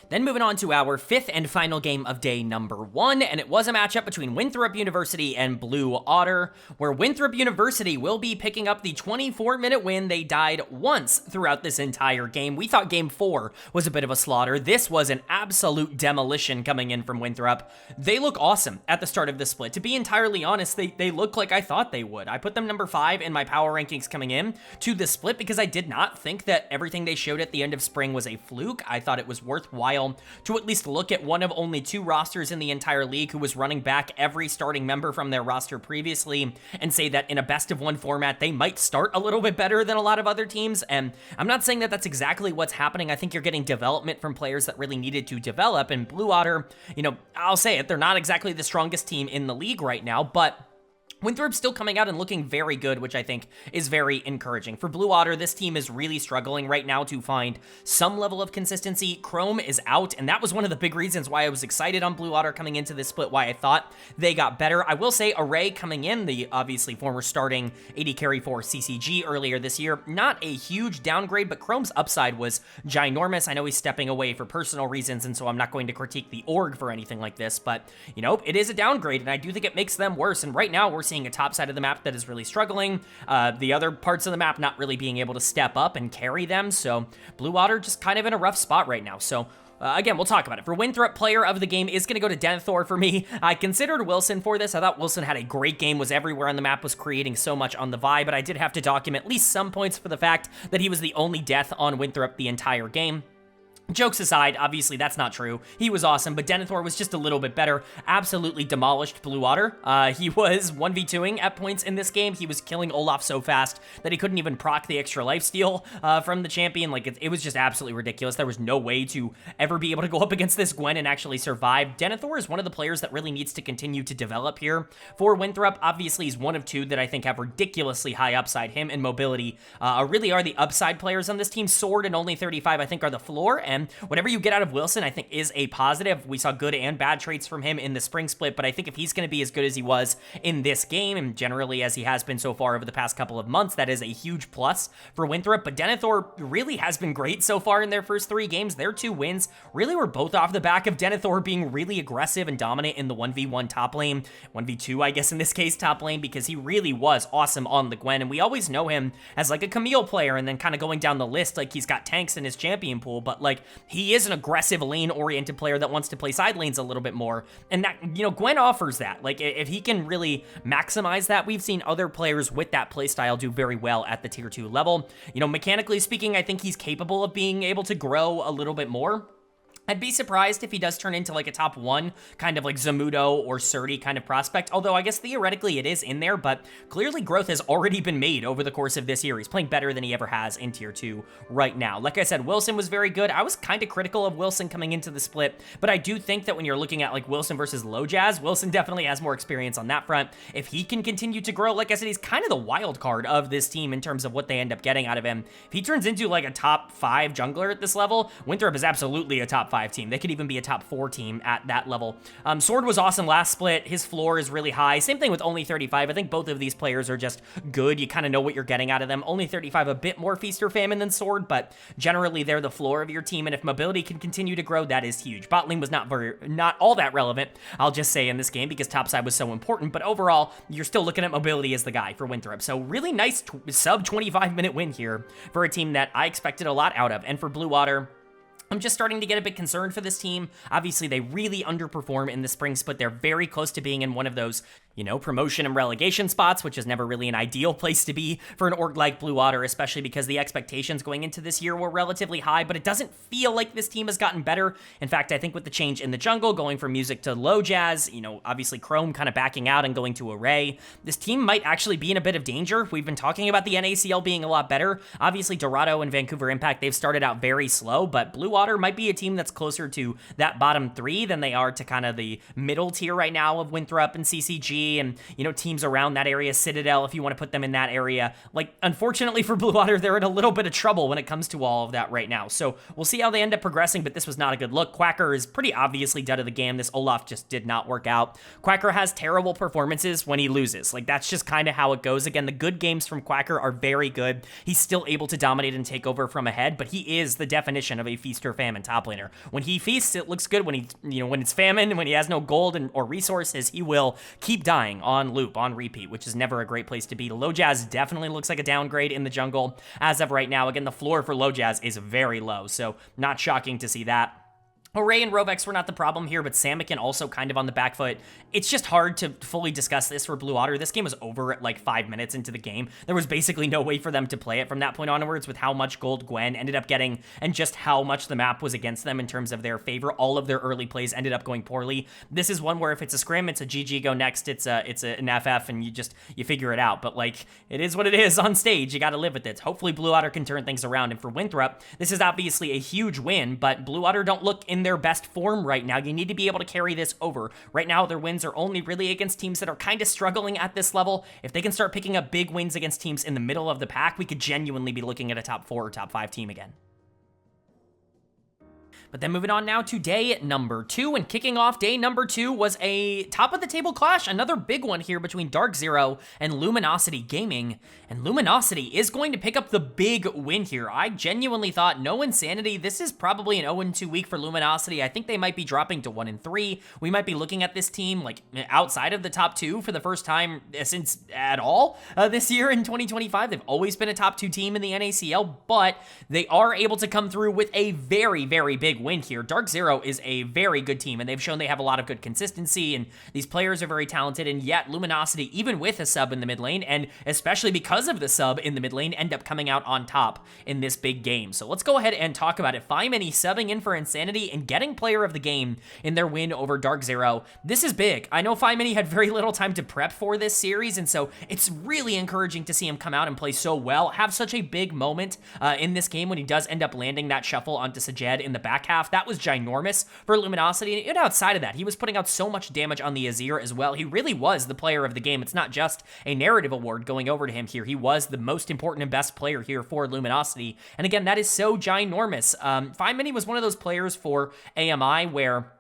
Then moving on to our 5th and final game of day number 1, and it was a matchup between Winthrop University and Blue Otter, where Winthrop University will be picking up the 24-minute win. They died once throughout this entire game. We thought game 4 was a bit of a slaughter. This was an absolute demolition coming in from Winthrop. They look awesome at the start of the split. To be entirely honest, they look like I thought they would. I put them number 5 in my power rankings coming in to the split because I did not think that everything they showed at the end of spring was a fluke. I thought it was worthwhile to at least look at one of only 2 rosters in the entire league who was running back every starting member from their roster previously and say that in a best of 1 format, they might start a little bit better than a lot of other teams. And I'm not saying that that's exactly what's happening. I think you're getting development from players that really needed to develop. And Blue Otter, you know, I'll say it, they're not exactly the strongest team in the league right now, but Winthrop's still coming out and looking very good, which I think is very encouraging. For Blue Otter, this team is really struggling right now to find some level of consistency. Chrome is out, and that was one of the big reasons why I was excited on Blue Otter coming into this split, why I thought they got better. I will say Array coming in, the obviously former starting AD carry for CCG earlier this year, not a huge downgrade, but Chrome's upside was ginormous. I know he's stepping away for personal reasons, and so I'm not going to critique the org for anything like this, but, you know, it is a downgrade, and I do think it makes them worse, and right now we're seeing a top side of the map that is really struggling, the other parts of the map not really being able to step up and carry them, so Blue Otter just kind of in a rough spot right now. So again, we'll talk about it. For Winthrop, player of the game is going to go to Denethor for me. I considered Wilson for this. I thought Wilson had a great game, was everywhere on the map, was creating so much on the Vibe, but I did have to document at least some points for the fact that he was the only death on Winthrop the entire game. Jokes aside, obviously that's not true. He was awesome, but Denethor was just a little bit better. Absolutely demolished Blue Otter. He was 1v2ing at points in this game. He was killing Olaf so fast that he couldn't even proc the extra lifesteal from the champion. Like, it was just absolutely ridiculous. There was no way to ever be able to go up against this Gwen and actually survive. Denethor is one of the players that really needs to continue to develop here. For Winthrop, obviously he's one of 2 that I think have ridiculously high upside. Him and Mobility really are the upside players on this team. Sword and Only 35 I think are the floor, and whatever you get out of Wilson, I think is a positive. We saw good and bad traits from him in the spring split, but I think if he's going to be as good as he was in this game, and generally as he has been so far over the past couple of months, that is a huge plus for Winthrop. But Denethor really has been great so far in their first 3 games. Their 2 wins really were both off the back of Denethor being really aggressive and dominant in the 1v1 top lane, 1v2 I guess in this case top lane, because he really was awesome on the Gwen, and we always know him as like a Camille player, and then kind of going down the list, like he's got tanks in his champion pool, but like he is an aggressive lane-oriented player that wants to play side lanes a little bit more, and that, you know, Gwen offers that. Like, if he can really maximize that, we've seen other players with that playstyle do very well at the tier 2 level. You know, mechanically speaking, I think he's capable of being able to grow a little bit more. I'd be surprised if he does turn into like a top 1, kind of like Zamudo or Surti kind of prospect, although I guess theoretically it is in there, but clearly growth has already been made over the course of this year. He's playing better than he ever has in tier 2 right now. Like I said, Wilson was very good. I was kind of critical of Wilson coming into the split, but I do think that when you're looking at like Wilson versus Low Jazz, Wilson definitely has more experience on that front. If he can continue to grow, like I said, he's kind of the wild card of this team in terms of what they end up getting out of him. If he turns into like a top 5 jungler at this level, Winthrop is absolutely a top 5 team. They could even be a top 4 team at that level. Sword was awesome last split. His floor is really high. Same thing with Only 35. I think both of these players are just good. You kind of know what you're getting out of them. Only 35 a bit more feast or famine than Sword, but generally they're the floor of your team, and if Mobility can continue to grow, that is huge. Bot lane was not all that relevant, I'll just say, in this game because topside was so important, but overall, you're still looking at Mobility as the guy for Winthrop. So really nice sub 25-minute win here for a team that I expected a lot out of. And for Blue Water, I'm just starting to get a bit concerned for this team. Obviously, they really underperform in the spring split. They're very close to being in one of those promotion and relegation spots, which is never really an ideal place to be for an org like Blue Otter, especially because the expectations going into this year were relatively high, but it doesn't feel like this team has gotten better. In fact, I think with the change in the jungle, going from music to low jazz, obviously Chrome kind of backing out and going to Array, this team might actually be in a bit of danger. We've been talking about the NACL being a lot better. Obviously, Dorado and Vancouver Impact, they've started out very slow, but Blue Otter might be a team that's closer to that bottom three than they are to kind of the middle tier right now of Winthrop and CCG and, teams around that area, Citadel, if you want to put them in that area. Like, unfortunately for Blue Otter, they're in a little bit of trouble when it comes to all of that right now. So we'll see how they end up progressing, but this was not a good look. Quacker is pretty obviously dead of the game. This Olaf just did not work out. Quacker has terrible performances when he loses. Like, that's just kind of how it goes. Again, the good games from Quacker are very good. He's still able to dominate and take over from ahead, but he is the definition of a feast or famine top laner. When he feasts, it looks good. When when it's famine, when he has no gold or resources, he will keep dying on loop, on repeat, which is never a great place to be. Low Jazz definitely looks like a downgrade in the jungle as of right now. Again, the floor for Low Jazz is very low, so not shocking to see that. Array and Rovex were not the problem here, but Samikin also kind of on the back foot. It's just hard to fully discuss this for Blue Otter. This game was over at like 5 minutes into the game. There was basically no way for them to play it from that point onwards with how much gold Gwen ended up getting and just how much the map was against them in terms of their favor. All of their early plays ended up going poorly. This is one where if it's a scrim, it's a GG go next, it's an FF, and you figure it out. But like, it is what it is on stage. You got to live with it. Hopefully Blue Otter can turn things around. And for Winthrop, this is obviously a huge win, but Blue Otter don't look in their best form right now. You need to be able to carry this over. Right now, their wins are only really against teams that are kind of struggling at this level. If they can start picking up big wins against teams in the middle of the pack, we could genuinely be looking at a top 4 or top 5 team again. But then moving on now to day number 2, and kicking off day number 2 was a top-of-the-table clash, another big one here between DarkZero and Luminosity Gaming, and Luminosity is going to pick up the big win here. I genuinely thought no insanity. This is probably an 0-2 week for Luminosity. I think they might be dropping to 1-3. We might be looking at this team like outside of the top 2 for the first time since at all this year in 2025. They've always been a top 2 team in the NACL, but they are able to come through with a very, very big win here. DarkZero is a very good team, and they've shown they have a lot of good consistency, and these players are very talented, and yet Luminosity, even with a sub in the mid lane, and especially because of the sub in the mid lane, end up coming out on top in this big game. So let's go ahead and talk about it. Fimany subbing in for Insanity and getting player of the game in their win over DarkZero. This is big. I know Fimany had very little time to prep for this series, and so it's really encouraging to see him come out and play so well, have such a big moment in this game when he does end up landing that shuffle onto Sajed in the back half. That was ginormous for Luminosity, and outside of that, he was putting out so much damage on the Azir as well. He really was the player of the game. It's not just a narrative award going over to him here. He was the most important and best player here for Luminosity, and again, that is so ginormous. Fimany was one of those players for AMI where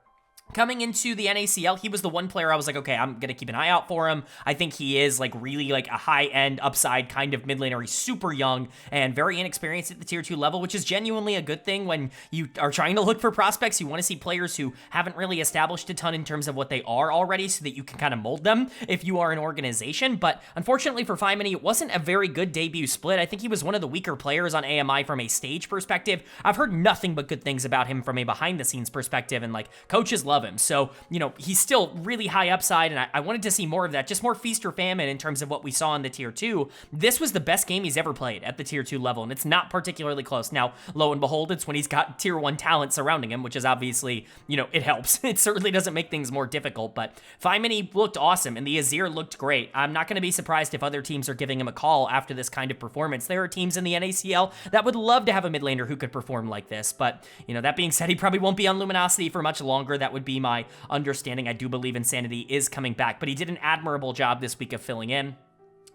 coming into the NACL, he was the one player I was like, okay, I'm going to keep an eye out for him. I think he is like really like a high-end upside kind of mid laner. He's super young and very inexperienced at the tier 2 level, which is genuinely a good thing when you are trying to look for prospects. You want to see players who haven't really established a ton in terms of what they are already so that you can kind of mold them if you are an organization. But unfortunately for Fimany, it wasn't a very good debut split. I think he was one of the weaker players on AMI from a stage perspective. I've heard nothing but good things about him from a behind-the-scenes perspective, and like coaches love him. So, he's still really high upside, and I wanted to see more of that, just more feast or famine in terms of what we saw in the tier 2. This was the best game he's ever played at the tier 2 level, and it's not particularly close. Now, lo and behold, it's when he's got tier 1 talent surrounding him, which is obviously, it helps. It certainly doesn't make things more difficult, but Fimany looked awesome, and the Azir looked great. I'm not going to be surprised if other teams are giving him a call after this kind of performance. There are teams in the NACL that would love to have a mid laner who could perform like this, but, that being said, he probably won't be on Luminosity for much longer. That would be my understanding. I do believe Insanity is coming back, but he did an admirable job this week of filling in.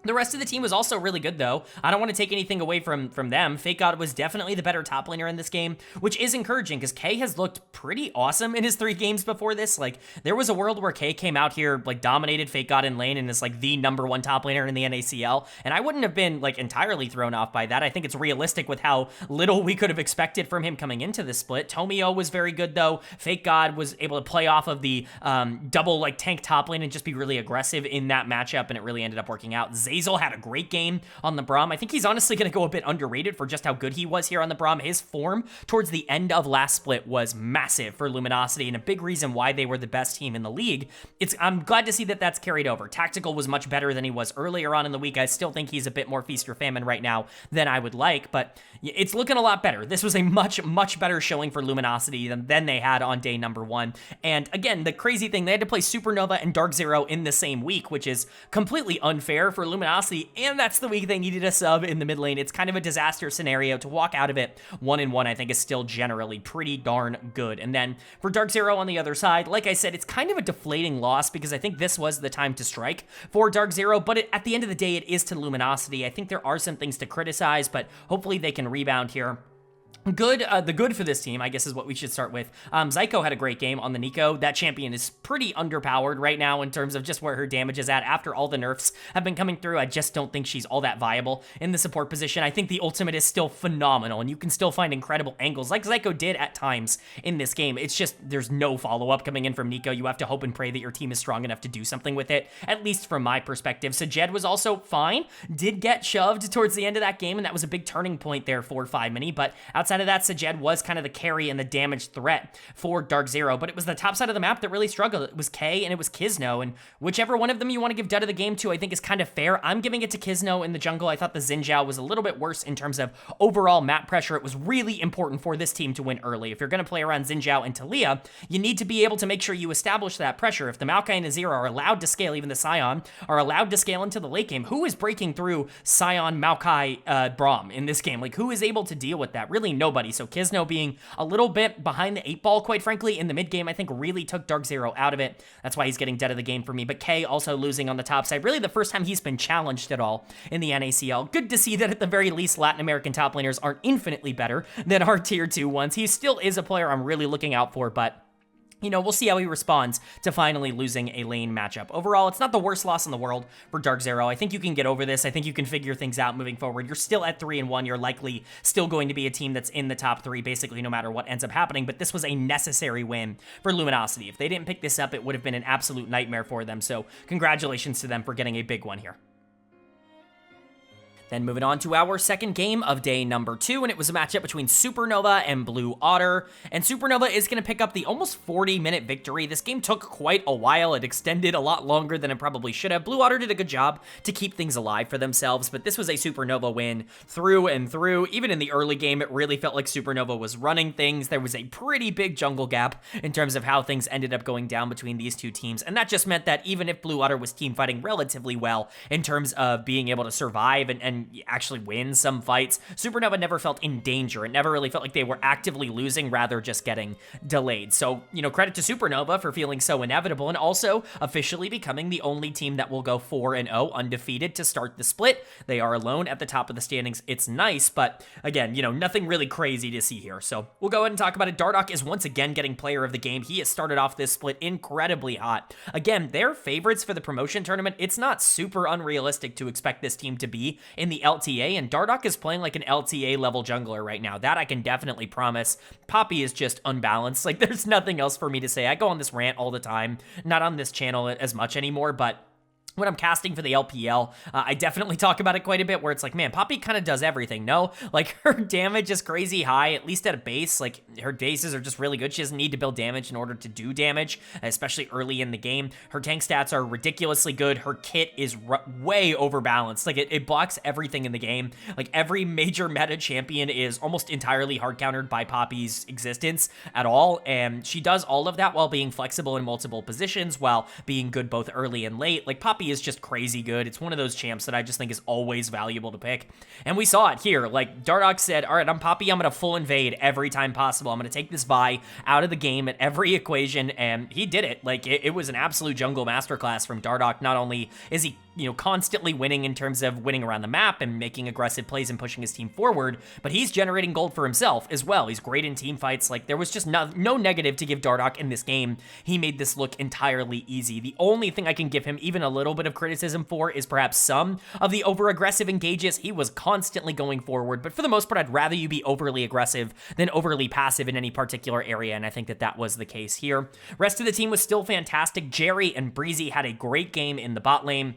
The rest of the team was also really good, though. I don't want to take anything away from them. Fake God was definitely the better top laner in this game, which is encouraging because K has looked pretty awesome in his 3 games before this. Like, there was a world where K came out here, like, dominated Fake God in lane and is, like, the #1 top laner in the NACL, and I wouldn't have been, like, entirely thrown off by that. I think it's realistic with how little we could have expected from him coming into this split. Tomio was very good, though. Fake God was able to play off of the double, like, tank top lane and just be really aggressive in that matchup, and it really ended up working out. Hazel had a great game on the Braum. I think he's honestly going to go a bit underrated for just how good he was here on the Braum. His form towards the end of last split was massive for Luminosity, and a big reason why they were the best team in the league. I'm glad to see that that's carried over. Tactical was much better than he was earlier on in the week. I still think he's a bit more feast or famine right now than I would like, but it's looking a lot better. This was a much better showing for Luminosity than they had on day number 1. And again, the crazy thing, they had to play Supernova and DarkZero in the same week, which is completely unfair for Luminosity, and that's the week they needed a sub in the mid lane. It's kind of a disaster scenario. To walk out of it 1-1, I think is still generally pretty darn good. And then for DarkZero on the other side, like I said, it's kind of a deflating loss because I think this was the time to strike for DarkZero, but at the end of the day, it is to Luminosity. I think there are some things to criticize, but hopefully they can rebound here. The good for this team, I guess, is what we should start with. Zyko had a great game on the Nico. That champion is pretty underpowered right now in terms of just where her damage is at. After all the nerfs have been coming through, I just don't think she's all that viable in the support position. I think the ultimate is still phenomenal, and you can still find incredible angles like Zyko did at times in this game. It's just there's no follow-up coming in from Nico. You have to hope and pray that your team is strong enough to do something with it, at least from my perspective. Sajed was also fine, did get shoved towards the end of that game, and that was a big turning point there for 5mini, but outside of that, Sajed was kind of the carry and the damage threat for DarkZero, but it was the top side of the map that really struggled. It was K and it was Kizno, and whichever one of them you want to give dud of the game to, I think is kind of fair. I'm giving it to Kizno in the jungle. I thought the Xin Zhao was a little bit worse in terms of overall map pressure. It was really important for this team to win early. If you're going to play around Xin Zhao and Talia, you need to be able to make sure you establish that pressure. If the Maokai and Azir are allowed to scale, even the Sion are allowed to scale into the late game, who is breaking through Sion, Maokai, Braum in this game? Like, who is able to deal with that? Really nobody. So Kizno being a little bit behind the 8 ball, quite frankly, in the mid game, I think really took DarkZero out of it. That's why he's getting dead of the game for me. But K also losing on the top side. Really the first time he's been challenged at all in the NACL. Good to see that at the very least Latin American top laners aren't infinitely better than our tier 2 ones. He still is a player I'm really looking out for, but you know, we'll see how he responds to finally losing a lane matchup. Overall, it's not the worst loss in the world for DarkZero. I think you can get over this. I think you can figure things out moving forward. You're still at 3-1. You're likely still going to be a team that's in the top 3, basically, no matter what ends up happening. But this was a necessary win for Luminosity. If they didn't pick this up, it would have been an absolute nightmare for them. So congratulations to them for getting a big one here. Then moving on to our second game of day number 2, and it was a matchup between Supernova and Blue Otter. And Supernova is going to pick up the almost 40-minute victory. This game took quite a while. It extended a lot longer than it probably should have. Blue Otter did a good job to keep things alive for themselves, but this was a Supernova win through and through. Even in the early game, it really felt like Supernova was running things. There was a pretty big jungle gap in terms of how things ended up going down between these two teams, and that just meant that even if Blue Otter was team fighting relatively well in terms of being able to survive and actually win some fights, Supernova never felt in danger. It never really felt like they were actively losing, rather just getting delayed. So, you know, credit to Supernova for feeling so inevitable and also officially becoming the only team that will go 4-0 undefeated to start the split. They are alone at the top of the standings. It's nice, but again, you know, nothing really crazy to see here. So we'll go ahead and talk about it. Dardoch is once again getting player of the game. He has started off this split incredibly hot. Again, they're favorites for the promotion tournament. It's not super unrealistic to expect this team to be in the LTA, and Dardoch is playing like an LTA level jungler right now. That I can definitely promise. Poppy is just unbalanced. Like, there's nothing else for me to say. I go on this rant all the time, not on this channel as much anymore, but when I'm casting for the LPL, I definitely talk about it quite a bit, where it's like, man, Poppy kind of does everything, no? Like, her damage is crazy high, at least at a base. Like, her bases are just really good. She doesn't need to build damage in order to do damage, especially early in the game. Her tank stats are ridiculously good. Her kit is way overbalanced. Like, it blocks everything in the game. Like, every major meta champion is almost entirely hard countered by Poppy's existence at all, and she does all of that while being flexible in multiple positions, while being good both early and late. Like, Poppy is just crazy good. It's one of those champs that I just think is always valuable to pick. And we saw it here. Like, Dardoch said, all right, I'm Poppy. I'm going to full invade every time possible. I'm going to take this Vi out of the game at every equation. And he did it. Like, it was an absolute jungle masterclass from Dardoch. Not only is he, you know, constantly winning in terms of winning around the map and making aggressive plays and pushing his team forward, but he's generating gold for himself as well. He's great in team fights. Like, there was just no negative to give Dardoch in this game. He made this look entirely easy. The only thing I can give him even a little bit of criticism for is perhaps some of the over-aggressive engages. He was constantly going forward, but for the most part, I'd rather you be overly aggressive than overly passive in any particular area, and I think that that was the case here. Rest of the team was still fantastic. Jerry and Breezy had a great game in the bot lane.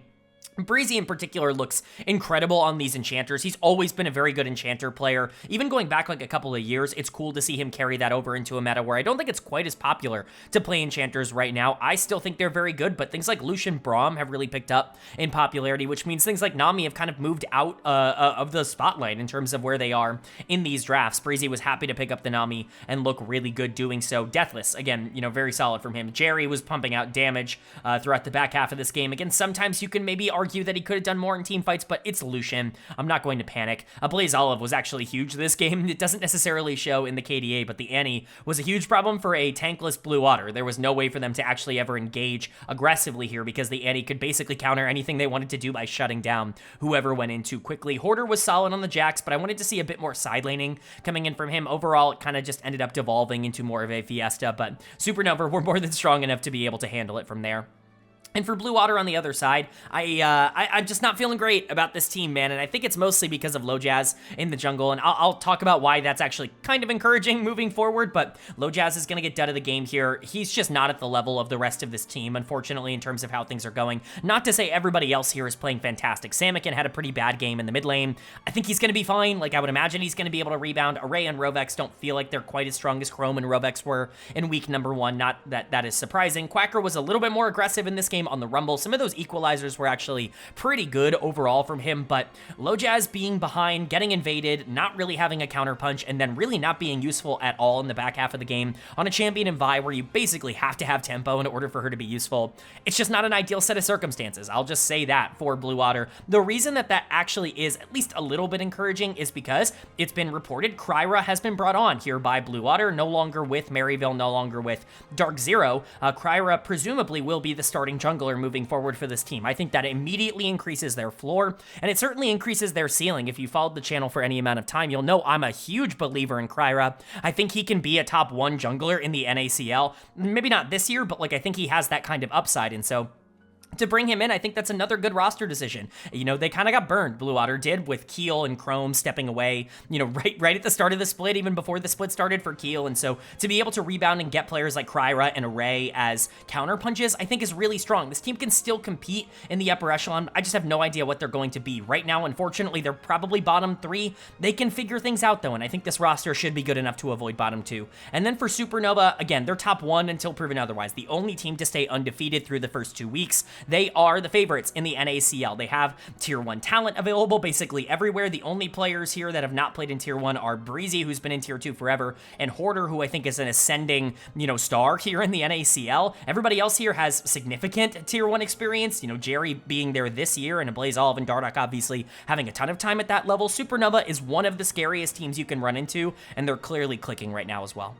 Breezy in particular looks incredible on these enchanters. He's always been a very good enchanter player. Even going back like a couple of years, it's cool to see him carry that over into a meta where I don't think it's quite as popular to play enchanters right now. I still think they're very good, but things like Lucian Braum have really picked up in popularity, which means things like Nami have kind of moved out of the spotlight in terms of where they are in these drafts. Breezy was happy to pick up the Nami and look really good doing so. Deathless, again, very solid from him. Jerry was pumping out damage throughout the back half of this game. Again, sometimes you can maybe argue that he could have done more in team fights, but it's Lucian. I'm not going to panic. Blaze Olive was actually huge this game. It doesn't necessarily show in the KDA, but the Annie was a huge problem for a tankless Blue Otter. There was no way for them to actually ever engage aggressively here because the Annie could basically counter anything they wanted to do by shutting down whoever went in too quickly. Hoarder was solid on the Jax, but I wanted to see a bit more side laning coming in from him. Overall, it kind of just ended up devolving into more of a Fiesta, but Supernova were more than strong enough to be able to handle it from there. And for Blue Otter on the other side, I'm just not feeling great about this team, man, and I think it's mostly because of Lojaz in the jungle, and I'll talk about why that's actually kind of encouraging moving forward, but Lojaz is going to get dead of the game here. He's just not at the level of the rest of this team, unfortunately, in terms of how things are going. Not to say everybody else here is playing fantastic. Samikin had a pretty bad game in the mid lane. I think he's going to be fine. Like, I would imagine he's going to be able to rebound. Array and Rovex don't feel like they're quite as strong as Chrome and Rovex were in week number 1. Not that that is surprising. Quacker was a little bit more aggressive in this game on the Rumble. Some of those equalizers were actually pretty good overall from him, but Lojaz being behind, getting invaded, not really having a counterpunch, and then really not being useful at all in the back half of the game on a champion in Vi where you basically have to have tempo in order for her to be useful. It's just not an ideal set of circumstances. I'll just say that for Blue Otter. The reason that that actually is at least a little bit encouraging is because it's been reported Kryra has been brought on here by Blue Otter, no longer with Maryville, no longer with DarkZero. Kryra presumably will be the starting jungler moving forward for this team. I think that immediately increases their floor, and it certainly increases their ceiling. If you followed the channel for any amount of time, you'll know I'm a huge believer in Kryra. I think he can be a top 1 jungler in the NACL. Maybe not this year, but like I think he has that kind of upside, and so to bring him in, I think that's another good roster decision. They kind of got burned, Blue Otter did, with Keel and Chrome stepping away, right at the start of the split, even before the split started for Keel. And so to be able to rebound and get players like Kryra and Array as counter punches, I think is really strong. This team can still compete in the upper echelon. I just have no idea what they're going to be. Right now, unfortunately, they're probably bottom 3. They can figure things out, though, and I think this roster should be good enough to avoid bottom 2. And then for Supernova, again, they're top 1 until proven otherwise. The only team to stay undefeated through the first 2 weeks. They are the favorites in the NACL. They have tier 1 talent available basically everywhere. The only players here that have not played in tier 1 are Breezy, who's been in tier 2 forever, and Hoarder, who I think is an ascending, star here in the NACL. Everybody else here has significant tier 1 experience. Jerry being there this year, and Blaze Olive and Dardock obviously having a ton of time at that level. Supernova is one of the scariest teams you can run into, and they're clearly clicking right now as well.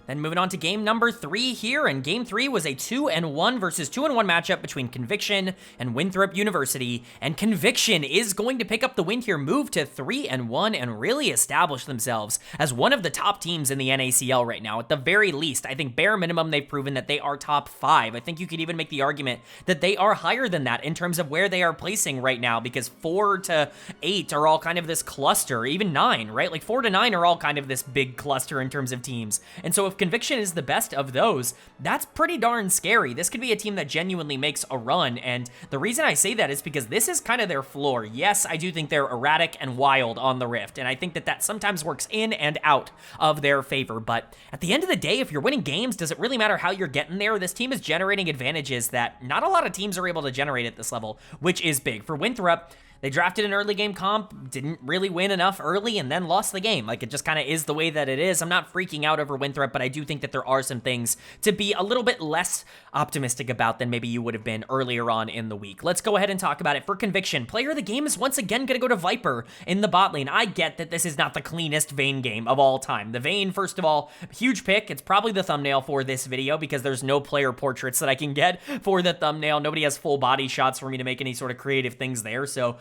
Then moving on to game number 3 here, and game 3 was a 2-1 versus 2-1 matchup between Conviction and Winthrop University, and Conviction is going to pick up the win here, move to 3-1, and really establish themselves as one of the top teams in the NACL right now. At the very least, I think bare minimum they've proven that they are top 5. I think you could even make the argument that they are higher than that in terms of where they are placing right now, because 4 to 8 are all kind of this cluster, even 9, right? Like 4 to 9 are all kind of this big cluster in terms of teams. And so if Conviction is the best of those, that's pretty darn scary. This could be a team that genuinely makes a run, and the reason I say that is because this is kind of their floor. Yes, I do think they're erratic and wild on the Rift, and I think that that sometimes works in and out of their favor, but at the end of the day, if you're winning games, does it really matter how you're getting there? This team is generating advantages that not a lot of teams are able to generate at this level, which is big. For Winthrop, they drafted an early game comp, didn't really win enough early, and then lost the game. Like, it just kind of is the way that it is. I'm not freaking out over Winthrop, but I do think that there are some things to be a little bit less optimistic about than maybe you would have been earlier on in the week. Let's go ahead and talk about it. For Conviction, player of the game is once again going to go to Viper in the bot lane. I get that this is not the cleanest Vayne game of all time. The Vayne, first of all, huge pick. It's probably the thumbnail for this video because there's no player portraits that I can get for the thumbnail. Nobody has full body shots for me to make any sort of creative things there, so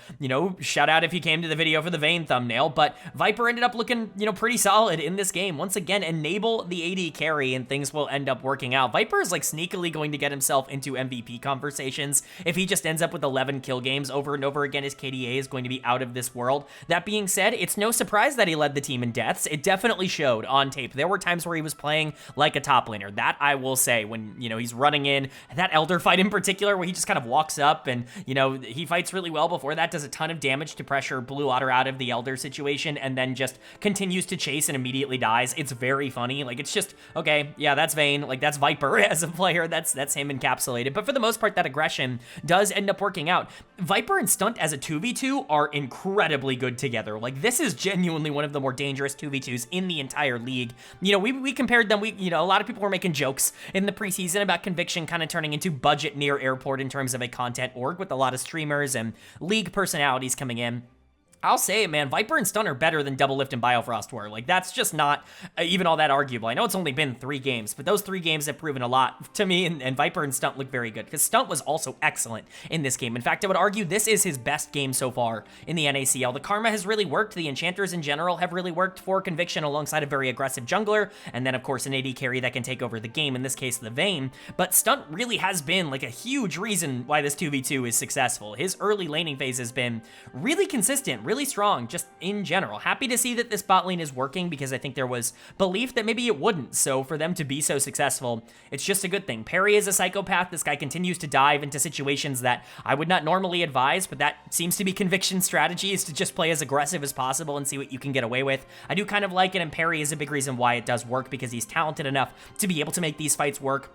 shout out if you came to the video for the Vayne thumbnail, but Viper ended up looking, pretty solid in this game. Once again, enable the AD carry and things will end up working out. Viper is like sneakily going to get himself into MVP conversations if he just ends up with 11 kill games over and over again. His KDA is going to be out of this world. That being said, it's no surprise that he led the team in deaths. It definitely showed on tape. There were times where he was playing like a top laner. That I will say, when, he's running in. That Elder fight in particular, where he just kind of walks up and, he fights really well before that, does a ton of damage to pressure Blue Otter out of the Elder situation, and then just continues to chase and immediately dies. It's very funny. Like, it's just, okay, yeah, that's Vayne. Like, that's Viper as a player. That's him encapsulated. But for the most part, that aggression does end up working out. Viper and Stunt as a 2v2 are incredibly good together. Like, this is genuinely one of the more dangerous 2v2s in the entire league. We compared them. A lot of people were making jokes in the preseason about Conviction kind of turning into budget near airport in terms of a content org, with a lot of streamers and league personalities coming in. I'll say it, man, Viper and Stun are better than Double Lift and Biofrost were. Like, that's just not even all that arguable. I know it's only been 3 games, but those 3 games have proven a lot to me, and Viper and Stunt look very good, because Stunt was also excellent in this game. In fact, I would argue this is his best game so far in the NACL. The Karma has really worked. The Enchanters in general have really worked for Conviction alongside a very aggressive jungler, and then, of course, an AD carry that can take over the game, in this case, the Vayne. But Stunt really has been, like, a huge reason why this 2v2 is successful. His early laning phase has been really consistent, really strong, just in general. Happy to see that this bot lane is working, because I think there was belief that maybe it wouldn't. So for them to be so successful, it's just a good thing. Perry is a psychopath. This guy continues to dive into situations that I would not normally advise, but that seems to be Conviction strategy, is to just play as aggressive as possible and see what you can get away with. I do kind of like it, and Perry is a big reason why it does work, because he's talented enough to be able to make these fights work.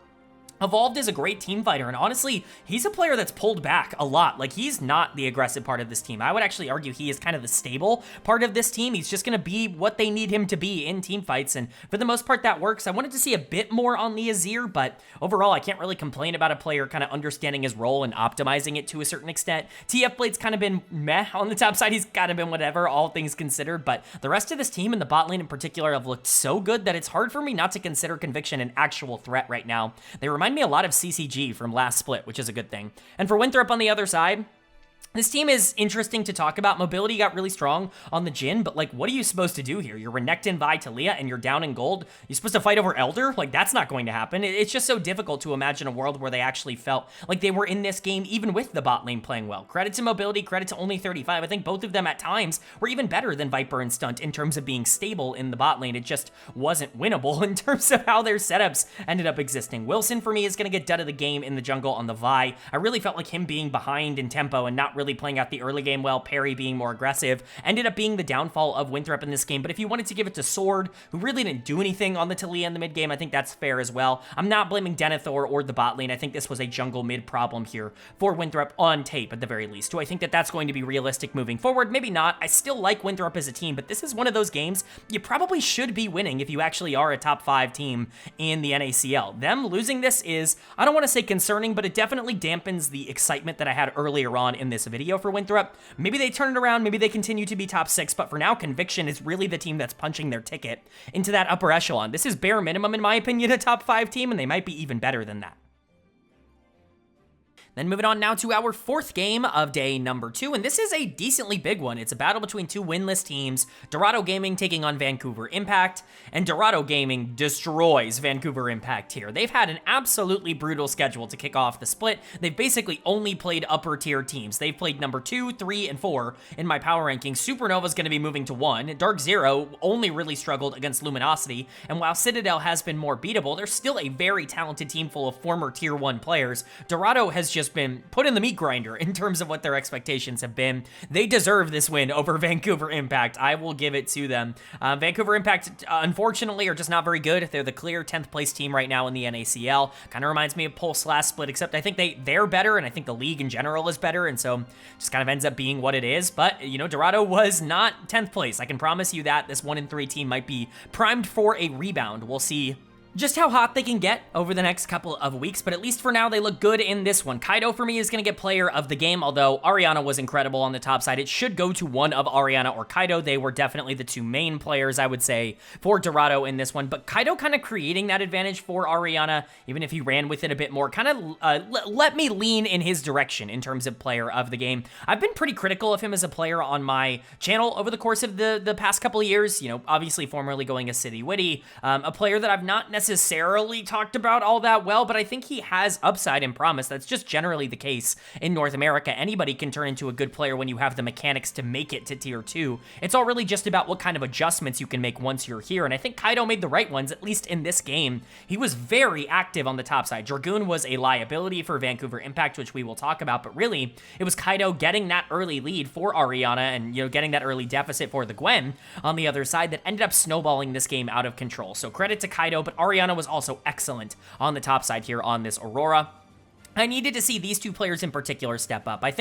Evolved is a great team fighter, and honestly, he's a player that's pulled back a lot. Like, he's not the aggressive part of this team. I would actually argue he is kind of the stable part of this team. He's just going to be what they need him to be in team fights, and for the most part, that works. I wanted to see a bit more on the Azir, but overall, I can't really complain about a player kind of understanding his role and optimizing it to a certain extent. TF Blade's kind of been meh on the top side. He's kind of been whatever, all things considered, but the rest of this team, and the bot lane in particular, have looked so good that it's hard for me not to consider Conviction an actual threat right now. They remind me a lot of CCG from last split, which is a good thing. And for Winthrop on the other side, this team is interesting to talk about. Mobility got really strong on the Jhin, but, like, what are you supposed to do here? You're Renekton Vi Talia, and you're down in gold. You're supposed to fight over Elder? Like, that's not going to happen. It's just so difficult to imagine a world where they actually felt like they were in this game, even with the bot lane playing well. Credit to Mobility, credit to Only 35. I think both of them at times were even better than Viper and Stunt in terms of being stable in the bot lane. It just wasn't winnable in terms of how their setups ended up existing. Wilson, for me, is going to get done of the game in the jungle on the Vi. I really felt like him being behind in tempo and not really playing out the early game well, Perry being more aggressive, ended up being the downfall of Winthrop in this game. But if you wanted to give it to Sword, who really didn't do anything on the Talia in the mid game, I think that's fair as well. I'm not blaming Denethor or the bot lane. I think this was a jungle mid problem here for Winthrop on tape at the very least. Do I think that that's going to be realistic moving forward? Maybe not. I still like Winthrop as a team, but this is one of those games you probably should be winning if you actually are a top 5 team in the NACL. Them losing this is, I don't want to say concerning, but it definitely dampens the excitement that I had earlier on in this video for Winthrop. Maybe they turn it around, maybe they continue to be top 6, but for now, Conviction is really the team that's punching their ticket into that upper echelon. This is bare minimum, in my opinion, a top 5 team, and they might be even better than that. Then moving on now to our 4th game of day number 2, and this is a decently big one. It's a battle between 2 winless teams, Dorado Gaming taking on Vancouver Impact, and Dorado Gaming destroys Vancouver Impact here. They've had an absolutely brutal schedule to kick off the split. They've basically only played upper tier teams. They've played number 2, 3, and 4 in my power rankings. Supernova's going to be moving to 1. DarkZero only really struggled against Luminosity, and while Citadel has been more beatable, they're still a very talented team full of former tier 1 players. Dorado has just been put in the meat grinder in terms of what their expectations have been. They deserve this win over Vancouver Impact. I will give it to them. Vancouver Impact, unfortunately, are just not very good. They're the clear 10th place team right now in the NACL. Kind of reminds me of Pulse last split, except I think they're better, and I think the league in general is better, and so just kind of ends up being what it is. But, you know, Dorado was not 10th place. I can promise you that. This 1-3 team might be primed for a rebound. We'll see just how hot they can get over the next couple of weeks, but at least for now, they look good in this one. Kaido, for me, is going to get player of the game, although Ariana was incredible on the top side. It should go to one of Ariana or Kaido. They were definitely the two main players, I would say, for Dorado in this one, but Kaido kind of creating that advantage for Ariana, even if he ran with it a bit more, kind of let me lean in his direction in terms of player of the game. I've been pretty critical of him as a player on my channel over the course of the past couple of years, you know, obviously formerly going as City Witty, a player that I've not necessarily talked about all that well, but I think he has upside and promise. That's just generally the case in North America. Anybody can turn into a good player when you have the mechanics to make it to tier 2. It's all really just about what kind of adjustments you can make once you're here, and I think Kaido made the right ones, at least in this game. He was very active on the top side. Dragoon was a liability for Vancouver Impact, which we will talk about, but really, it was Kaido getting that early lead for Ariana and, you know, getting that early deficit for the Gwen on the other side that ended up snowballing this game out of control. So credit to Kaido, but Ariana was also excellent on the top side here on this Aurora. I needed to see these two players in particular step up. I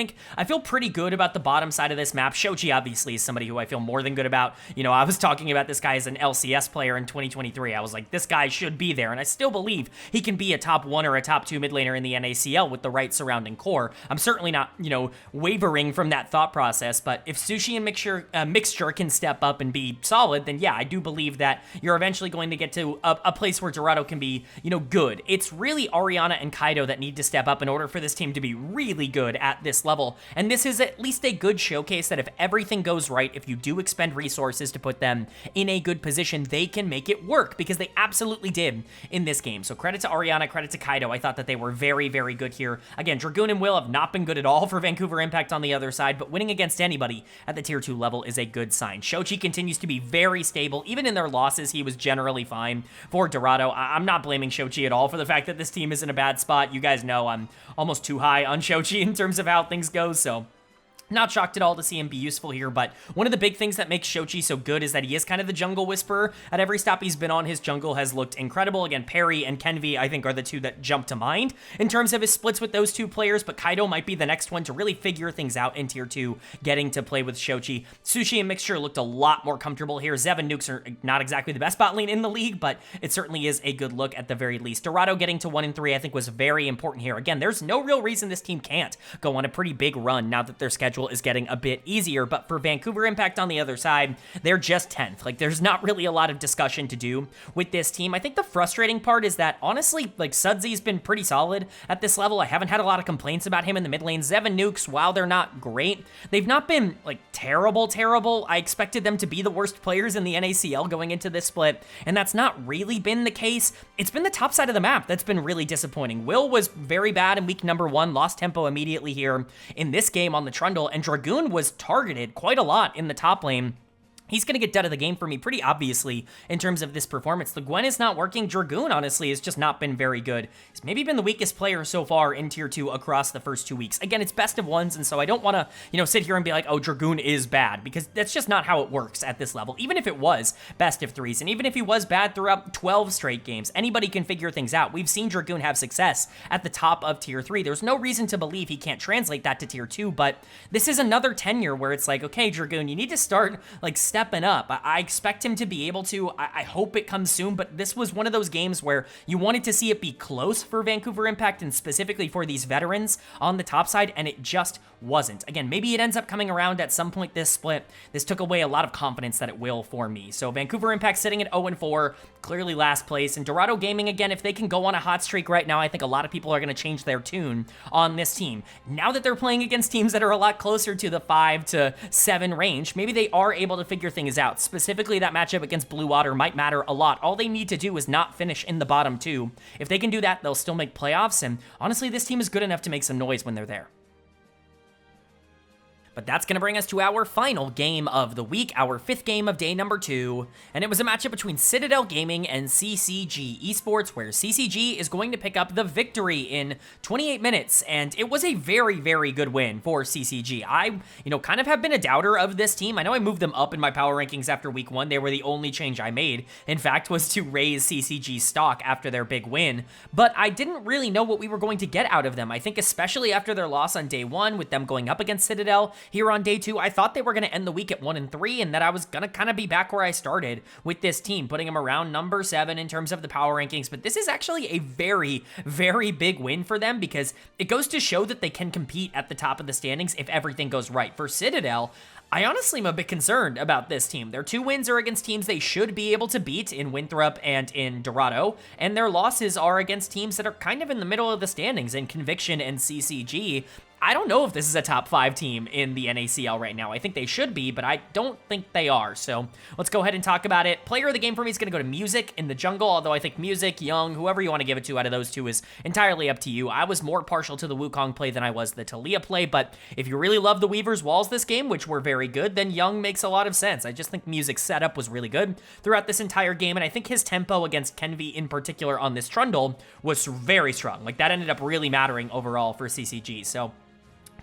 feel pretty good about the bottom side of this map. Shoji obviously is somebody who I feel more than good about. You know, I was talking about this guy as an LCS player in 2023. I was like, this guy should be there, and I still believe he can be a top 1 or a top 2 mid laner in the NACL with the right surrounding core. I'm certainly not, you know, wavering from that thought process, but if Sushi and Mixture can step up and be solid, then yeah, I do believe that you're eventually going to get to a place where Dorado can be, you know, good. It's really Ariana and Kaido that need to step up in order for this team to be really good at this level, and this is at least a good showcase that if everything goes right, if you do expend resources to put them in a good position, they can make it work, because they absolutely did in this game. So credit to Ariana, credit to Kaido. I thought that they were very, very good here. Again, Dragoon and Will have not been good at all for Vancouver Impact on the other side, but winning against anybody at the tier 2 level is a good sign. Shochi continues to be very stable. Even in their losses, he was generally fine for Dorado. I'm not blaming Shochi at all for the fact that this team is in a bad spot. You guys know I'm almost too high on Shochi in terms of how things go, so not shocked at all to see him be useful here, but one of the big things that makes Shochi so good is that he is kind of the jungle whisperer. At every stop he's been on, his jungle has looked incredible. Again, Perry and Kenvi, I think, are the two that jump to mind in terms of his splits with those two players, but Kaido might be the next one to really figure things out in tier 2, getting to play with Shochi. Sushi and Mixture looked a lot more comfortable here. Zev and Nukes are not exactly the best bot lane in the league, but it certainly is a good look at the very least. Dorado getting to 1 and 3, I think, was very important here. Again, there's no real reason this team can't go on a pretty big run now that their schedule is getting a bit easier, but for Vancouver Impact on the other side, they're just 10th. Like, there's not really a lot of discussion to do with this team. I think the frustrating part is that, honestly, like, Sudsy's been pretty solid at this level. I haven't had a lot of complaints about him in the mid lane. Zev and Nukes, while they're not great, they've not been, like, terrible. I expected them to be the worst players in the NACL going into this split, and that's not really been the case. It's been the top side of the map that's been really disappointing. Will was very bad in week number 1, lost tempo immediately here in this game on the Trundle, and Dragoon was targeted quite a lot in the top lane. He's going to get dead of the game for me pretty obviously in terms of this performance. The Gwen is not working. Dragoon, honestly, has just not been very good. He's maybe been the weakest player so far in tier 2 across the first 2 weeks. Again, it's best of ones, and so I don't want to, you know, sit here and be like, oh, Dragoon is bad, because that's just not how it works at this level. Even if it was best of 3s, and even if he was bad throughout 12 straight games, anybody can figure things out. We've seen Dragoon have success at the top of tier 3. There's no reason to believe he can't translate that to tier 2, but this is another tenure where it's like, okay, Dragoon, you need to start, like, stepping up. I expect him to be able to. I hope it comes soon, but this was one of those games where you wanted to see it be close for Vancouver Impact and specifically for these veterans on the top side, and it just wasn't. Again, maybe it ends up coming around at some point this split. This took away a lot of confidence that it will for me. So Vancouver Impact sitting at 0-4, clearly last place, and Dorado Gaming, again, if they can go on a hot streak right now, I think a lot of people are going to change their tune on this team. Now that they're playing against teams that are a lot closer to the 5 to 7 range, maybe they are able to figure things out. Specifically, that matchup against Blue Otter might matter a lot. All they need to do is not finish in the bottom 2. If they can do that, they'll still make playoffs, and honestly, this team is good enough to make some noise when they're there. But that's going to bring us to our final game of the week, our 5th game of day number 2, and it was a matchup between Citadel Gaming and CCG Esports, where CCG is going to pick up the victory in 28 minutes, and it was a very, very good win for CCG. I, kind of have been a doubter of this team. I know I moved them up in my power rankings after week 1. They were the only change I made, in fact, was to raise CCG's stock after their big win, but I didn't really know what we were going to get out of them. I think especially after their loss on day 1, with them going up against Citadel, here on day 2. I thought they were going to end the week at 1-3 and that I was going to kind of be back where I started with this team, putting them around number 7 in terms of the power rankings. But this is actually a very, very big win for them because it goes to show that they can compete at the top of the standings if everything goes right. For Citadel, I honestly am a bit concerned about this team. Their 2 wins are against teams they should be able to beat in Winthrop and in Dorado, and their losses are against teams that are kind of in the middle of the standings in Conviction and CCG. I don't know if this is a top 5 team in the NACL right now. I think they should be, but I don't think they are. So let's go ahead and talk about it. Player of the game for me is going to go to Music in the jungle, although I think Music, Young, whoever you want to give it to out of those 2 is entirely up to you. I was more partial to the Wukong play than I was the Taliyah play, but if you really love the Weaver's Walls this game, which were very good, then Young makes a lot of sense. I just think Music's setup was really good throughout this entire game, and I think his tempo against Kenvi in particular on this Trundle was very strong. Like, that ended up really mattering overall for CCG, so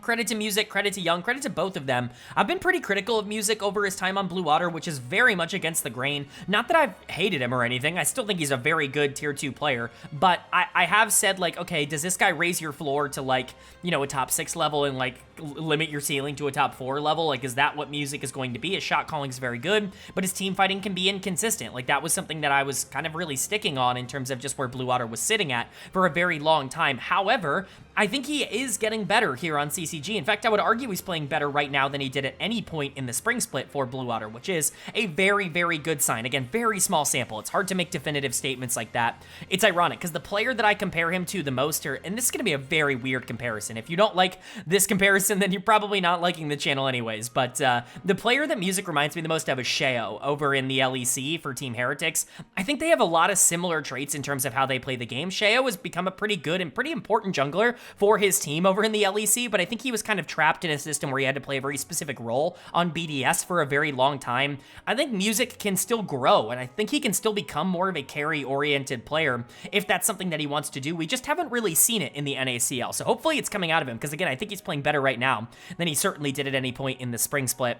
credit to Music, credit to Young, credit to both of them. I've been pretty critical of Music over his time on Blue Otter, which is very much against the grain. Not that I've hated him or anything. I still think he's a very good tier 2 player, but I have said, like, okay, does this guy raise your floor to, like, you know, a top 6 level and, like, limit your ceiling to a top 4 level? Like, is that what Music is going to be? His shot calling is very good, but his team fighting can be inconsistent. Like, that was something that I was kind of really sticking on in terms of just where Blue Otter was sitting at for a very long time. However, I think he is getting better here on CCG. In fact, I would argue he's playing better right now than he did at any point in the spring split for Blue Otter, which is a very, very good sign. Again, very small sample. It's hard to make definitive statements like that. It's ironic because the player that I compare him to the most here, and this is going to be a very weird comparison. If you don't like this comparison, then you're probably not liking the channel anyways. But the player that Music reminds me the most of is Sheo over in the LEC for Team Heretics. I think they have a lot of similar traits in terms of how they play the game. Sheo has become a pretty good and pretty important jungler for his team over in the LEC, but I think he was kind of trapped in a system where he had to play a very specific role on BDS for a very long time. I think Music can still grow, and I think he can still become more of a carry-oriented player if that's something that he wants to do. We just haven't really seen it in the NACL, so hopefully it's coming out of him, because again, I think he's playing better right now than he certainly did at any point in the spring split.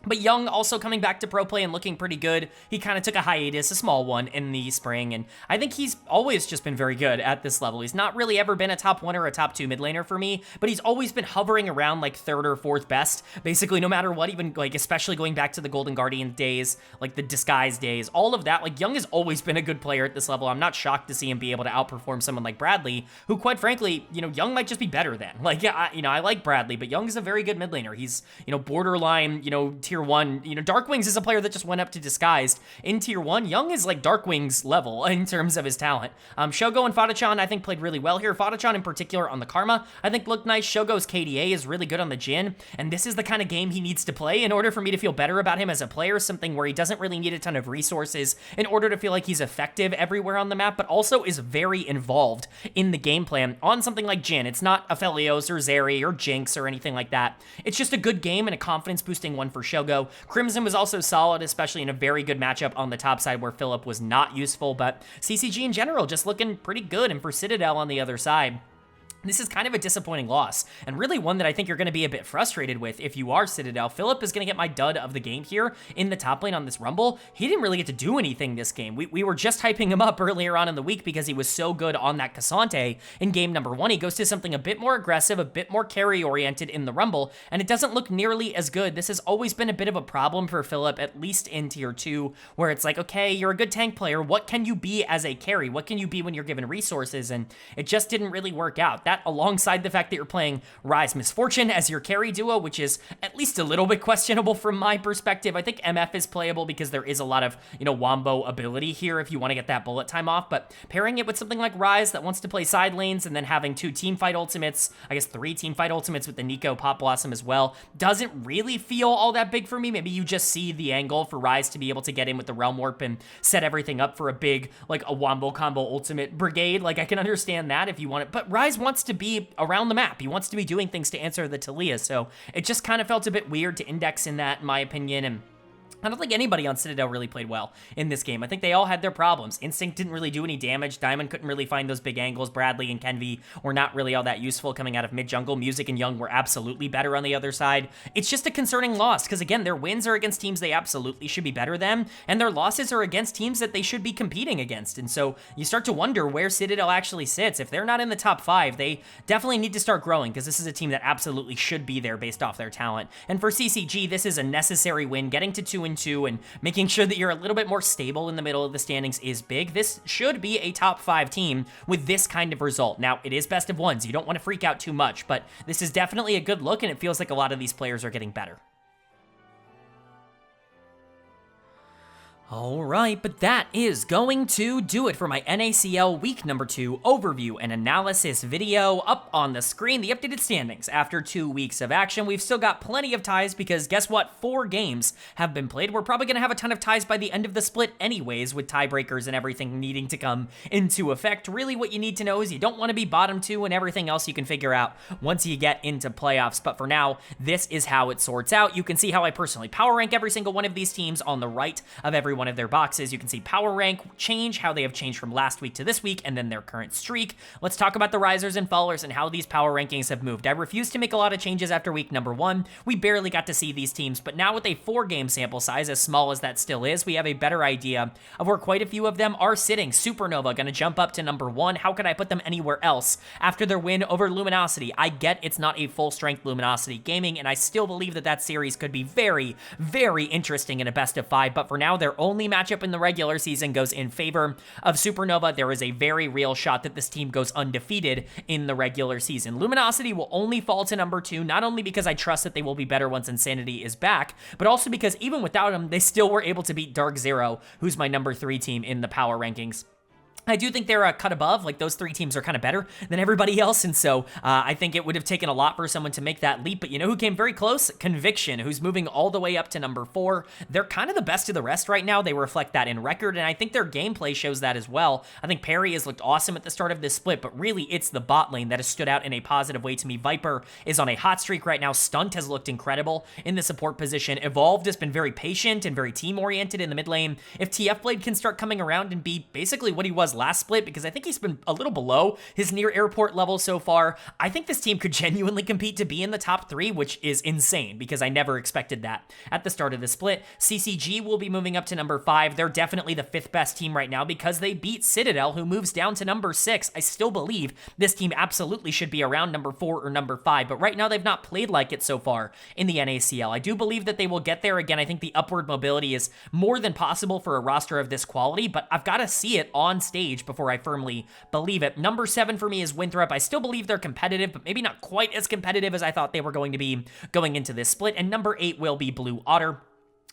But Young also coming back to pro play and looking pretty good. He kind of took a hiatus, a small one, in the spring, and I think he's always just been very good at this level. He's not really ever been a top 1 or a top 2 mid laner for me, but he's always been hovering around like 3rd or 4th best, basically no matter what, even like especially going back to the Golden Guardian days, like the Disguise days, all of that. Like, Young has always been a good player at this level. I'm not shocked to see him be able to outperform someone like Bradley, who quite frankly, you know, Young might just be better than. Like, yeah, I like Bradley, but Young is a very good mid laner. He's, you know, borderline, you know, tier 1, you know, Darkwings is a player that just went up to Disguised in tier 1. Young is like Darkwings level in terms of his talent. Shogo and Fadachan, I think, played really well here. Fadachan in particular on the Karma, I think looked nice. Shogo's KDA is really good on the Jhin, and this is the kind of game he needs to play in order for me to feel better about him as a player, something where he doesn't really need a ton of resources in order to feel like he's effective everywhere on the map, but also is very involved in the game plan on something like Jhin. It's not Aphelios or Zeri or Jinx or anything like that. It's just a good game and a confidence-boosting one for Shogo. Crimson was also solid, especially in a very good matchup on the top side where Philip was not useful, but CCG in general just looking pretty good, and for Citadel on the other side, this is kind of a disappointing loss, and really one that I think you're going to be a bit frustrated with if you are Citadel. Philip is going to get my dud of the game here in the top lane on this Rumble. He didn't really get to do anything this game. We were just hyping him up earlier on in the week because he was so good on that Cassante in game number 1. He goes to something a bit more aggressive, a bit more carry-oriented in the Rumble, and it doesn't look nearly as good. This has always been a bit of a problem for Philip, at least in tier 2, where it's like, okay, you're a good tank player. What can you be as a carry? What can you be when you're given resources? And it just didn't really work out. That alongside the fact that you're playing Rise Misfortune as your carry duo, which is at least a little bit questionable from my perspective. I think MF is playable because there is a lot of, you know, wombo ability here if you want to get that bullet time off, but pairing it with something like Rise that wants to play side lanes and then having 2 teamfight ultimates, I guess 3 teamfight ultimates with the Nico Pop Blossom as well, doesn't really feel all that big for me. Maybe you just see the angle for Rise to be able to get in with the Realm Warp and set everything up for a big, like a wombo combo ultimate brigade. Like, I can understand that if you want it, but Rise wants to be around the map. He wants to be doing things to answer the Taliyah, so it just kind of felt a bit weird to index in that, in my opinion, and I don't think anybody on Citadel really played well in this game. I think they all had their problems. Instinct didn't really do any damage. Diamond couldn't really find those big angles. Bradley and Kenvi were not really all that useful coming out of mid-jungle. Music and Young were absolutely better on the other side. It's just a concerning loss because, again, their wins are against teams they absolutely should be better than, and their losses are against teams that they should be competing against. And so you start to wonder where Citadel actually sits. If they're not in the top 5, they definitely need to start growing because this is a team that absolutely should be there based off their talent. And for CCG, this is a necessary win. Getting to 2-2 and making sure that you're a little bit more stable in the middle of the standings is big. This should be a top 5 team with this kind of result. Now, it is best of ones. You don't want to freak out too much, but this is definitely a good look, and it feels like a lot of these players are getting better. Alright, but that is going to do it for my NACL week number 2 overview and analysis video. Up on the screen, the updated standings. After 2 weeks of action, we've still got plenty of ties because guess what? 4 games have been played. We're probably going to have a ton of ties by the end of the split anyways, with tiebreakers and everything needing to come into effect. Really what you need to know is you don't want to be bottom 2, and everything else you can figure out once you get into playoffs. But for now, this is how it sorts out. You can see how I personally power rank every single one of these teams on the right of every one of their boxes. You can see power rank change, how they have changed from last week to this week, and then their current streak. Let's talk about the risers and fallers and how these power rankings have moved. I refuse to make a lot of changes after week number 1. We barely got to see these teams, but now with a 4-game sample size, as small as that still is, we have a better idea of where quite a few of them are sitting. Supernova going to jump up to number 1. How could I put them anywhere else after their win over Luminosity? I get it's not a full-strength Luminosity Gaming, and I still believe that that series could be very, very interesting in a best of 5, but for now, their only matchup in the regular season goes in favor of Supernova. There is a very real shot that this team goes undefeated in the regular season. Luminosity will only fall to number 2, not only because I trust that they will be better once Insanity is back, but also because even without him, they still were able to beat DarkZero, who's my number 3 team in the power rankings. I do think they're a cut above. Like, those 3 teams are kind of better than everybody else, and so I think it would have taken a lot for someone to make that leap, but you know who came very close? Conviction, who's moving all the way up to number 4. They're kind of the best of the rest right now. They reflect that in record, and I think their gameplay shows that as well. I think Perry has looked awesome at the start of this split, but really it's the bot lane that has stood out in a positive way to me. Viper is on a hot streak right now. Stunt has looked incredible in the support position. Evolved has been very patient and very team-oriented in the mid lane. If TF Blade can start coming around and be basically what he was last split, because I think he's been a little below his near airport level so far, I think this team could genuinely compete to be in the top 3, which is insane because I never expected that at the start of the split. CCG will be moving up to number 5. They're definitely the 5th best team right now because they beat Citadel, who moves down to number 6. I still believe this team absolutely should be around number 4 or number 5, but right now they've not played like it so far in the NACL. I do believe that they will get there again. I think the upward mobility is more than possible for a roster of this quality, but I've got to see it on stage before I firmly believe it. Number 7 for me is Winthrop. I still believe they're competitive, but maybe not quite as competitive as I thought they were going to be going into this split. And number 8 will be Blue Otter.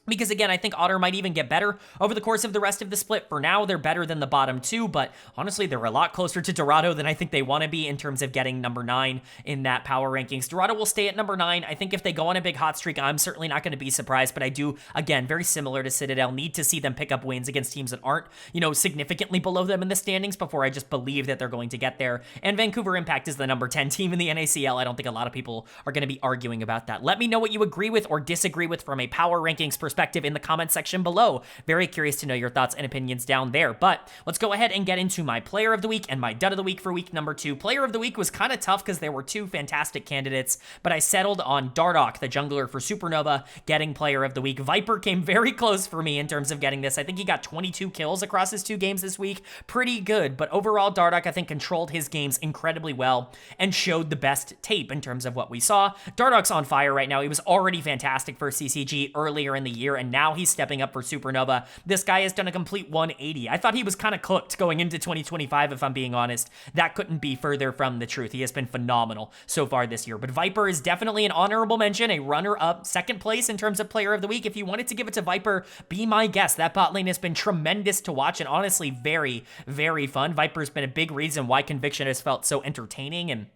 Because again, I think Otter might even get better over the course of the rest of the split. For now, they're better than the bottom 2, but honestly, they're a lot closer to Dorado than I think they want to be in terms of getting number 9 in that power rankings. Dorado will stay at number 9. I think if they go on a big hot streak, I'm certainly not going to be surprised, but I do, again, very similar to Citadel, need to see them pick up wins against teams that aren't, you know, significantly below them in the standings before I just believe that they're going to get there. And Vancouver Impact is the number 10 team in the NACL. I don't think a lot of people are going to be arguing about that. Let me know what you agree with or disagree with from a power rankings perspective in the comments section below. Very curious to know your thoughts and opinions down there. But let's go ahead and get into my player of the week and my dud of the week for week number 2. Player of the week was kind of tough because there were 2 fantastic candidates, but I settled on Dardock, the jungler for Supernova, getting player of the week. Viper came very close for me in terms of getting this. I think he got 22 kills across his 2 games this week. Pretty good, but overall Dardock I think controlled his games incredibly well and showed the best tape in terms of what we saw. Dardock's on fire right now. He was already fantastic for CCG earlier in the year, and now he's stepping up for Supernova. This guy has done a complete 180. I thought he was kind of cooked going into 2025, if I'm being honest. That couldn't be further from the truth. He has been phenomenal so far this year. But Viper is definitely an honorable mention, a runner-up, 2nd place in terms of player of the week. If you wanted to give it to Viper, be my guest. That bot lane has been tremendous to watch and honestly very, very fun. Viper's been a big reason why Conviction has felt so entertaining and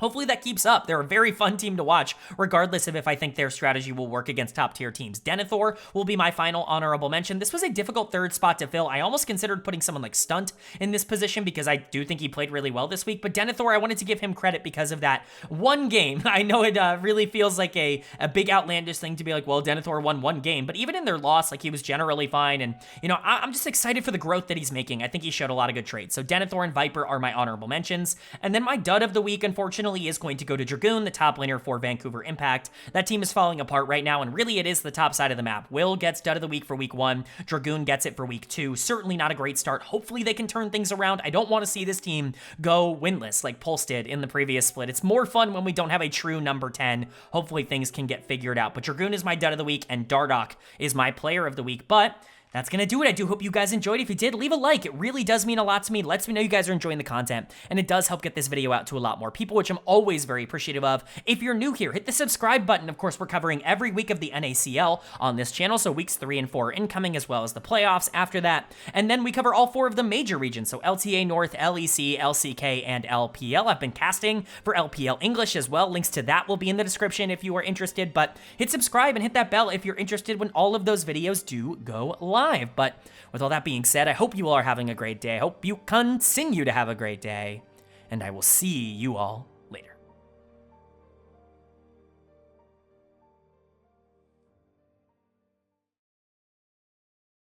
Hopefully that keeps up. They're a very fun team to watch, regardless of if I think their strategy will work against top tier teams. Denethor will be my final honorable mention. This was a difficult third spot to fill. I almost considered putting someone like Stunt in this position because I do think he played really well this week, but Denethor, I wanted to give him credit because of that one game. I know it really feels like a big outlandish thing to be like, well, Denethor won one game, but even in their loss, like he was generally fine, and you know, I'm just excited for the growth that he's making. I think he showed a lot of good traits. So Denethor and Viper are my honorable mentions, and then my dud of the week, unfortunately, is going to go to Dragoon, the top laner for Vancouver Impact. That team is falling apart right now, and really it is the top side of the map. Will gets dud of the week for week 1. Dragoon gets it for week 2. Certainly not a great start. Hopefully they can turn things around. I don't want to see this team go winless like Pulse did in the previous split. It's more fun when we don't have a true number 10. Hopefully things can get figured out. But Dragoon is my dud of the week, and Dardoch is my player of the week. But that's gonna do it. I do hope you guys enjoyed. If you did, leave a like. It really does mean a lot to me. It lets me know you guys are enjoying the content, and it does help get this video out to a lot more people, which I'm always very appreciative of. If you're new here, hit the subscribe button. Of course, we're covering every week of the NACL on this channel, so weeks 3 and 4 are incoming, as well as the playoffs after that. And then we cover all 4 of the major regions, so LTA North, LEC, LCK, and LPL. I've been casting for LPL English as well. Links to that will be in the description if you are interested, but hit subscribe and hit that bell if you're interested when all of those videos do go live. But with all that being said, I hope you all are having a great day. I hope you continue to have a great day, and I will see you all